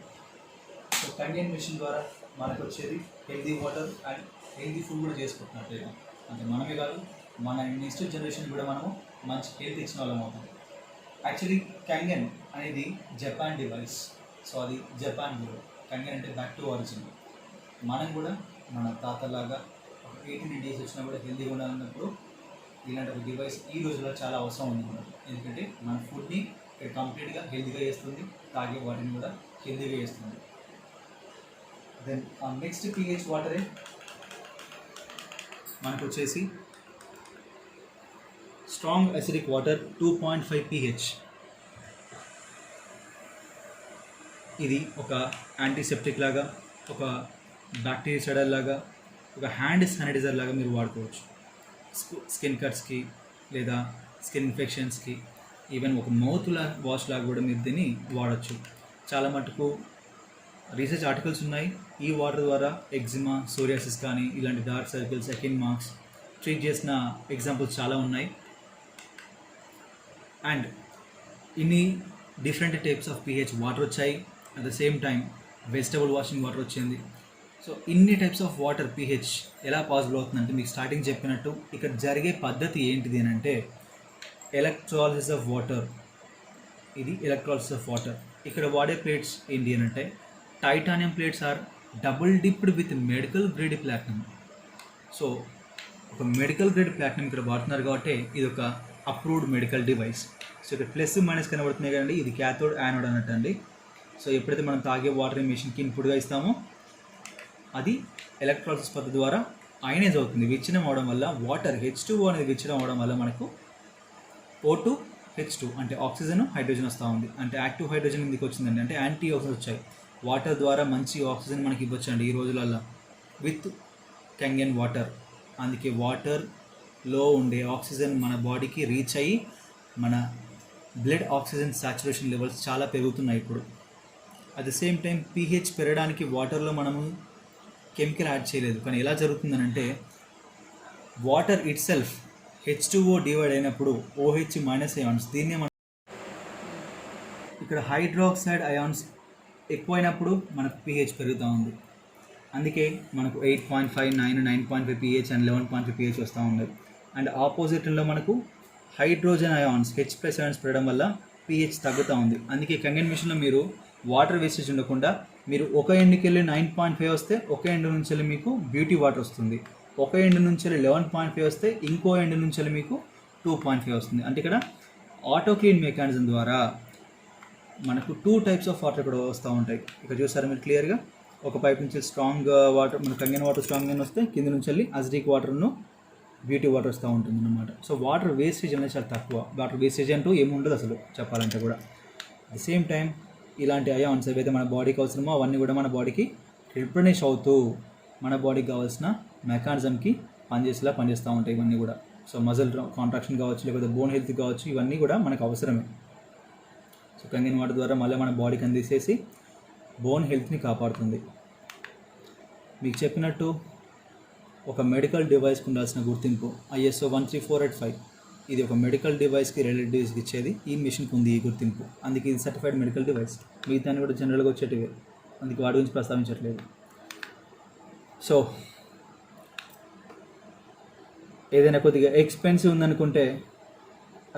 సో కండెన్స్ మిషన్ ద్వారా మనకు వచ్చేది healthy water and healthy food కూడా చేసుకుంటున్నట్టు. అంటే మనమే కాదు, మన నెక్స్ట్ జనరేషన్ కూడా మనము మంచి హెల్త్ ఇచ్చిన వాళ్ళం అవుతాం. యాక్చువల్లీ కంగెన్ అనేది జపాన్ డివైస్. సో అది జపాన్ కూడా కంగెన్ అంటే బ్యాక్ టు ఆరిజిన్. మనం కూడా మన తాతలాగా 18 days వచ్చినా కూడా హెల్తీగా ఉండాలన్నప్పుడు ఇలాంటి ఒక డివైస్ ఈ రోజుల్లో చాలా అవసరం ఉంది మనకు. ఎందుకంటే మన ఫుడ్ని కంప్లీట్గా హెల్తీగా చేస్తుంది, తాగే వాటిని కూడా హెల్తీగా చేస్తుంది. దెన్ నెక్స్ట్ pH వాటరే మనకు వచ్చేసి స్ట్రాంగ్ అసిడిక్ వాటర్ 2.5 pH. ఇది ఒక యాంటీసెప్టిక్ లాగా, ఒక బ్యాక్టీరిసైడల్ లాగా, ఒక హ్యాండ్ శానిటైజర్ లాగా మీరు వాడుకోవచ్చు. స్కిన్ కట్స్కి లేదా స్కిన్ ఇన్ఫెక్షన్స్కి, ఈవెన్ ఒక మౌత్ వాష్ లాగా కూడా మీరు దీన్ని వాడచ్చు. చాలా మటుకు రీసెర్చ్ ఆర్టికల్స్ ఉన్నాయి. ఈ వాటర్ ద్వారా ఎగ్జిమా, సోరియాసిస్ కానీ ఇలాంటి dark circles, acne marks treat చేసిన ఎగ్జాంపుల్స్ చాలా ఉన్నాయి. అండ్ ఇన్ని different types of pH water వచ్చాయి. At the same time vegetable washing water వచ్చింది. సో ఇన్ని టైప్స్ ఆఫ్ వాటర్ pH ఎలా పాసిబుల్ అవుతుందంటే, మీకు స్టార్టింగ్ చెప్పినట్టు ఇక్కడ జరిగే పద్ధతి ఏంటిది అని అంటే ఎలక్ట్రాలిసిస్ ఆఫ్ వాటర్. ఇది ఎలక్ట్రాలిసిస్ ఆఫ్ వాటర్. ఇక్కడ వాడే ప్లేట్స్ ఏంటి అని అంటే titanium plates are double dipped with medical grade platinum. So ఒక మెడికల్ గ్రేడ్ ప్లాటినం ఇక్కడ వాడుతున్నారు కాబట్టి ఇది ఒక అప్రూవ్డ్ మెడికల్ డివైస్. సో ఇక్కడ ప్లస్ మైనస్ కనబడుతున్నాయి కదండి, ఇది క్యాథోడ్ యానోడ్ అన్నట్టు అండి. సో ఎప్పుడైతే మనం తాగే వాటర్ మెషిన్కి ఇన్పుట్గా ఇస్తామో అది ఎలక్ట్రాలిసిస్ పద్ధతి ద్వారా అయనైజ్ అవుతుంది. విచ్ఛిన్నం అవడం వల్ల వాటర్ H2O అనేది విచ్ఛిన్నం అవడం వల్ల మనకు O2 H2 అంటే ఆక్సిజన్, హైడ్రోజన్ వస్తూ ఉంది. అంటే యాక్టివ్ హైడ్రోజన్ ఎందుకు వచ్చిందండి అంటే యాంటీ ఆక్సిజన్ వచ్చాయి. వాటర్ ద్వారా మంచి ఆక్సిజన్ మనకి ఇవ్వచ్చండి ఈ రోజులలో విత్ కంగన్ వాటర్. అందుకే వాటర్లో ఉండే ఆక్సిజన్ మన బాడీకి రీచ్ అయ్యి మన బ్లడ్ ఆక్సిజన్ సాచురేషన్ లెవెల్స్ చాలా పెరుగుతున్నాయి ఇప్పుడు. At the same time pH పెరగడానికి వాటర్లో మనము కెమికల్ యాడ్ చేయలేదు. కానీ ఎలా జరుగుతుందనంటే water itself H2O divide అయినప్పుడు OH మైనస్ అయాన్స్, దీన్నే మనం ఇక్కడ హైడ్రాక్సైడ్ అయాన్స్ ఎక్కువైనప్పుడు మనకు pH పెరుగుతూ ఉంది. అందుకే మనకు 8.5, 9, 9.5 pH అండ్ 11.5 pH వస్తూ ఉంది. అండ్ ఆపోజిట్లో మనకు హైడ్రోజన్ అయాన్స్ H+ అయాన్స్ పెరగడం వల్ల pH తగ్గుతూ ఉంది. అందుకే కంగన్ మిషన్లో మీరు వాటర్ వేస్టేజ్ ఉండకుండా మీరు ఒక ఎండ్కి వెళ్ళి 9.5 వస్తే ఒక ఎండ్ నుంచి వెళ్ళి మీకు బ్యూటీ వాటర్ వస్తుంది. ఒక ఎండ్ నుంచి వెళ్ళి 11.5 వస్తే ఇంకో ఎండ్ నుంచి వెళ్ళి మీకు 2.5 వస్తుంది. అంటే ఇక్కడ ఆటో క్లీన్ మెకానిజం ద్వారా మనకు 2 టైప్స్ ఆఫ్ వాటర్ ఇక్కడ వస్తూ ఉంటాయి. ఇక్కడ చూసారా మీరు క్లియర్గా, ఒక పైప్ నుంచి స్ట్రాంగ్ వాటర్, మన కంగన్ వాటర్ స్ట్రాంగ్ అని వస్తే కింద నుంచి వెళ్ళి అసిడిక్ వాటర్ను బ్యూటీ వాటర్ వస్తూ ఉంటుంది అన్నమాట. సో వాటర్ వేస్టేజ్ అనేది చాలా తక్కువ. వాటర్ వేస్టేజ్ అంటూ ఏముండదు అసలు చెప్పాలంటే కూడా. అట్ ద సేమ్ టైం ఇలాంటి అయాన్స్ ఏవైతే మన బాడీకి అవసరమో అవన్నీ కూడా మన బాడీకి రిప్లెనిష్ అవుతూ మన బాడీకి కావాల్సిన మెకానిజంకి పనిచేస్తూ ఉంటాయి ఇవన్నీ కూడా. సో మజిల్ కాంట్రాక్షన్ కావచ్చు, లేకపోతే బోన్ హెల్త్ కావచ్చు, ఇవన్నీ కూడా మనకు అవసరమే. సో కంగన్ వాటర్ ద్వారా మళ్ళీ మన బాడీకి అందిసేసి బోన్ హెల్త్ని కాపాడుతుంది. మీకు చెప్పినట్టు ఒక మెడికల్ డివైస్కి ఉండాల్సిన గుర్తింపు ISO 13485, ఇది ఒక మెడికల్ డివైస్కి రిలేటెడ్ డివైస్కి ఇచ్చేది. ఈ మిషన్కి ఉంది ఈ గుర్తింపు. అందుకే ఇది సర్టిఫైడ్ మెడికల్ డివైస్. మిగతాన్ని కూడా జనరల్గా వచ్చేటివే, అందుకే వాటి గురించి ప్రస్తావించట్లేదు. సో ఏదైనా కొద్దిగా ఎక్స్పెన్సివ్ ఉందనుకుంటే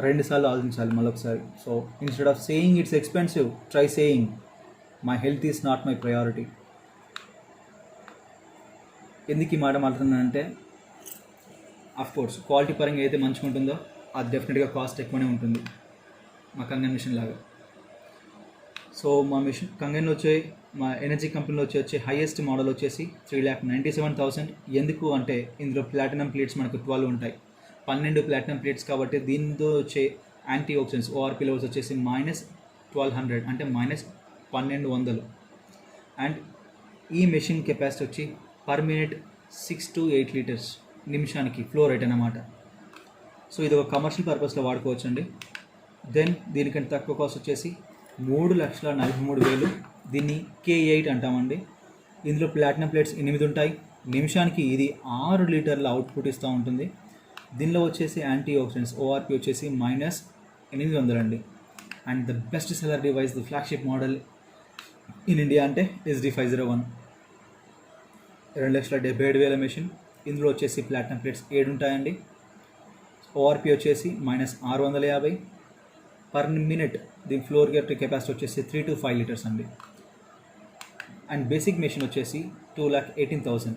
2 సార్లు ఆలోచించాలి మళ్ళొకసారి. So instead of saying it's expensive, try saying my health is not my priority. ఎందుకు ఈ మాట మాట్లాడుతున్నానంటే అఫ్కోర్స్ క్వాలిటీ పరంగా అయితే మంచిగా ఉంటుందో అది డెఫినెట్గా కాస్ట్ ఎక్కువనే ఉంటుంది మా కంగన్ మిషన్ లాగా. సో మా మిషన్ కంగన్ వచ్చే మా ఎనర్జీ కంపెనీలో వచ్చే హైయెస్ట్ మోడల్ వచ్చేసి 3,97,000. ఎందుకు అంటే ఇందులో ప్లాటినం ప్లేట్స్ మనకు 12 ఉంటాయి, 12 ప్లాటినం ప్లేట్స్ కాబట్టి దీంతో వచ్చే యాంటీ ఆక్సిడెంట్స్ ORP లెవెల్స్ వచ్చేసి -1200 అంటే -1200. అండ్ ఈ మెషిన్ కెపాసిటీ వచ్చి పర్ మినిట్ 6 to 8 లీటర్స్ నిమిషానికి ఫ్లో రేట్ అన్నమాట. సో ఇది ఒక కమర్షియల్ పర్పస్లో వాడుకోవచ్చు అండి. దెన్ దీనికంటే తక్కువ కాస్ట్ వచ్చేసి 3,43,000. దీన్ని K8 అంటామండి. ఇందులో ప్లాటినం ప్లేట్స్ 8 ఉంటాయి. నిమిషానికి ఇది 6 లీటర్ల అవుట్పుట్ ఇస్తూ ఉంటుంది. దీనిలో వచ్చేసి యాంటీ ఆక్సిడెంట్స్ ORP వచ్చేసి -800 అండి. And the best seller device, the flagship model in India అంటే SD501, 2,77,000 మెషిన్. ఇందులో వచ్చేసి ప్లాటినం ప్లేట్స్ 7 ఉంటాయండి. ORP వచ్చేసి -650. పర్ మినిట్ దీని ఫ్లోర్ కెపాసిటీ వచ్చేసి 3 to 5 లీటర్స్ అండి. అండ్ బేసిక్ మెషిన్ వచ్చేసి 2,18,000.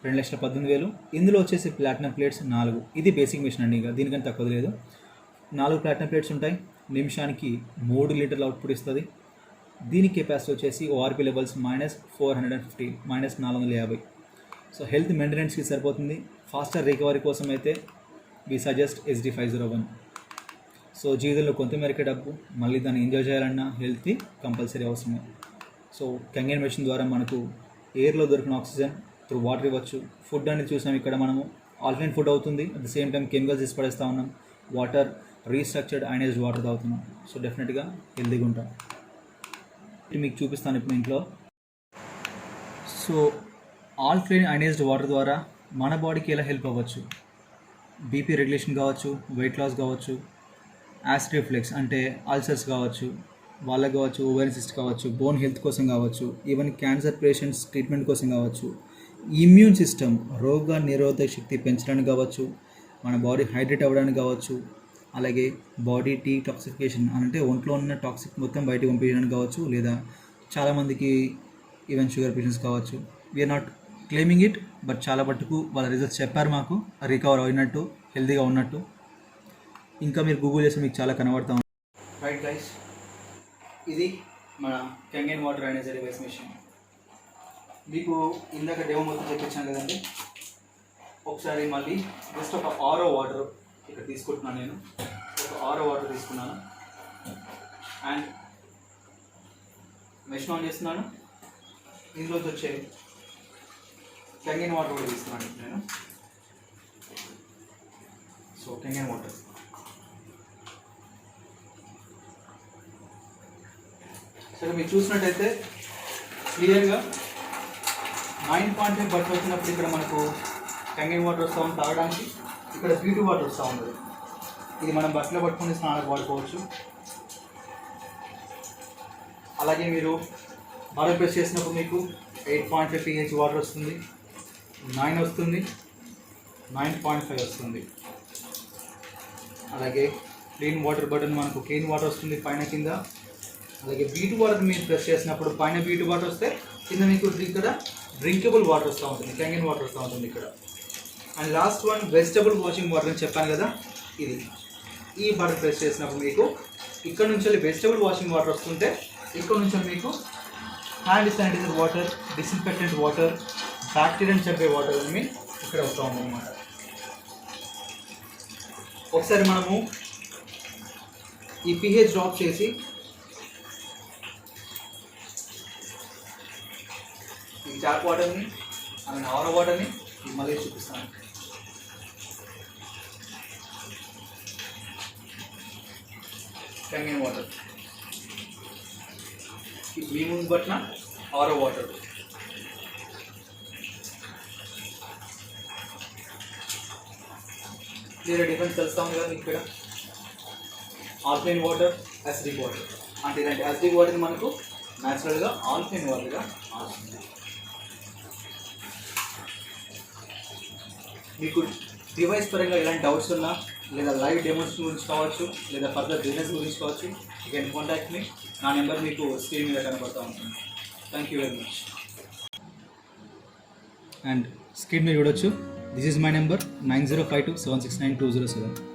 2,18,000. ఇందులో వచ్చేసి ప్లాటినం ప్లేట్స్ 4. ఇది బేసిక్ మిషన్ అండి, ఇంకా దీనికంటే తక్కువ లేదు. 4 ప్లాటినం ప్లేట్స్ ఉంటాయి. నిమిషానికి 3 లీటర్ల అవుట్పుట్ ఇస్తుంది. దీని కెపాసిటీ వచ్చేసి ఓఆర్పి లెవెల్స్ -450 -450. సో హెల్త్ మెయింటెనెన్స్కి సరిపోతుంది. ఫాస్టర్ రికవరీ కోసం అయితే వి సజెస్ట్ SD501. సో జీవితంలో కొంతమేరకే డబ్బు, మళ్ళీ దాన్ని ఎంజాయ్ చేయాలన్నా హెల్త్ కంపల్సరీ అవసరమే. సో కంగన్ మెషిన్ ద్వారా మనకు ఎయిర్లో దొరికిన ఆక్సిజన్ త్రూ వాటర్ ఇవ్వచ్చు. ఫుడ్ అనేది చూసాం ఇక్కడ మనము ఆల్టర్నేట్ ఫుడ్ అవుతుంది. At the same time chemicals తీసి పడేస్తూ ఉన్నాం. వాటర్ రీస్ట్రక్చర్డ్ అయనైజ్డ్ వాటర్ తాగుతున్నాం. సో డెఫినెట్గా హెల్తీగా ఉంటాం. మీకు చూపిస్తాను ఇప్పుడు ఇంట్లో. సో ఆల్కలైన్ అయనైజ్డ్ వాటర్ ద్వారా మన బాడీకి ఎలా హెల్ప్ అవ్వచ్చు? బీపీ రెగ్యులేషన్ కావచ్చు, వెయిట్ లాస్ కావచ్చు, యాసిడ్ రిఫ్లెక్స్ అంటే అల్సర్స్ కావచ్చు, వాళ్ళకి కావచ్చు, ఓవెరియన్ సిస్ట్ కావచ్చు, బోన్ హెల్త్ కోసం కావచ్చు, ఈవెన్ క్యాన్సర్ పేషెంట్స్ ట్రీట్మెంట్ కోసం కావచ్చు, ఇమ్యూన్ సిస్టమ్ రోగ నిరోధక శక్తి పెంచడానికి కావచ్చు, మన బాడీ హైడ్రేట్ అవ్వడానికి కావచ్చు, అలాగే బాడీ డీటాక్సిఫికేషన్ అంటే ఒంట్లో ఉన్న టాక్సిక్ మొత్తం బయటకు పంపించడానికి కావచ్చు, లేదా చాలామందికి ఈవెన్ షుగర్ పేషెంట్స్ కావచ్చు. We're not claiming it, but చాలా మట్టుకు వాళ్ళ రిజల్ట్స్ చెప్పారు మాకు, రికవర్ అయినట్టు, హెల్తీగా ఉన్నట్టు. ఇంకా మీరు గూగుల్ చేస్తే మీకు చాలా కనబడతా ఉంది. రైట్ గైస్, ఇది మన Kangen water ioniser device machine. మీకు ఇందాక డెమో మొత్తం చెప్పించాను కదండి. ఒకసారి మళ్ళీ జస్ట్ ఒక ఆరో వాటర్ ఇక్కడ తీసుకుంటున్నాను. నేను ఒక ఆరో వాటర్ తీసుకున్నాను అండ్ మెషిన్ ఆన్ చేస్తున్నాను. ఇందులోకి వచ్చే కంగన్ వాటర్ కూడా తీసుకున్నాను నేను. సో కంగన్ వాటర్ సరే మీరు చూసినట్టయితే క్లియర్గా 9.5 బట్టర్ వచ్చినప్పుడు ఇక్కడ మనకు కంగన్ వాటర్ వస్తూ ఉంది తాగడానికి. ఇక్కడ బ్యూటీ వాటర్ వస్తూ ఉంటుంది. ఇది మనం బట్టలో పట్టుకుని స్నానాలకు వాడుకోవచ్చు. అలాగే మీరు బాగా ప్రెస్ చేసినప్పుడు మీకు 8.5 pH వాటర్ వస్తుంది, 9 వస్తుంది, 9.5 వస్తుంది. అలాగే క్లీన్ వాటర్ బటన్ మనకు క్లీన్ వాటర్ వస్తుంది పైన కింద. అలాగే బీటు వాటర్ మీరు ప్రెస్ చేసినప్పుడు పైన బీటు వాటర్ వస్తే కింద మీకు ఇక్కడ డ్రింకబుల్ వాటర్ వస్తూ ఉంటుంది, కంగన్ వాటర్ వస్తూ ఉంటుంది ఇక్కడ. And last one vegetable washing water అని చెప్పాను కదా, ఇది ఈ బటన్ ప్రెస్ చేసినప్పుడు మీకు ఇక్కడ నుంచి వెజిటబుల్ వాషింగ్ వాటర్ వస్తుంటే ఇక్కడ నుంచి మీకు hand sanitiser water, disinfectant water, బ్యాక్టీరియాని చంపే వాటర్ అని ఇక్కడ వస్తూ ఉంది అన్నమాట. ఒకసారి మనము ఈ pH డ్రాప్ చేసి ఈ ట్యాప్ వాటర్ని అండ్ ఆరో వాటర్ని మళ్ళీ చూపిస్తాను. కంగన్ వాటర్ మీ ముందు పట్టిన ఆరో వాటర్. క్లియర్ డిఫరెన్స్ తెలుస్తూ ఉంది కదా మీకు ఇక్కడ. ఆల్కలైన్ వాటర్, యాసిడిక్ వాటర్ అంటే ఇలాంటి యాసిడిక్ వాటర్ మనకు న్యాచురల్గా ఆల్కలైన్ వాటర్గా మారుతుంది. మీకు డివైస్ పరంగా ఎలాంటి డౌట్స్ ఉన్నా, లేదా లైవ్ డెమోన్స్ట్రేషన్ గురించి కావచ్చు, లేదా ఫర్దర్ బిజినెస్ గురించి కావచ్చు, యూ కెన్ కాంటాక్ట్ మీ. నా నెంబర్ మీకు స్క్రీన్ మీద కనబడుతూ ఉంటుంది. Thank you very much. And screen మీద చూడొచ్చు, దిస్ ఈజ్ మై నెంబర్ 9052769207.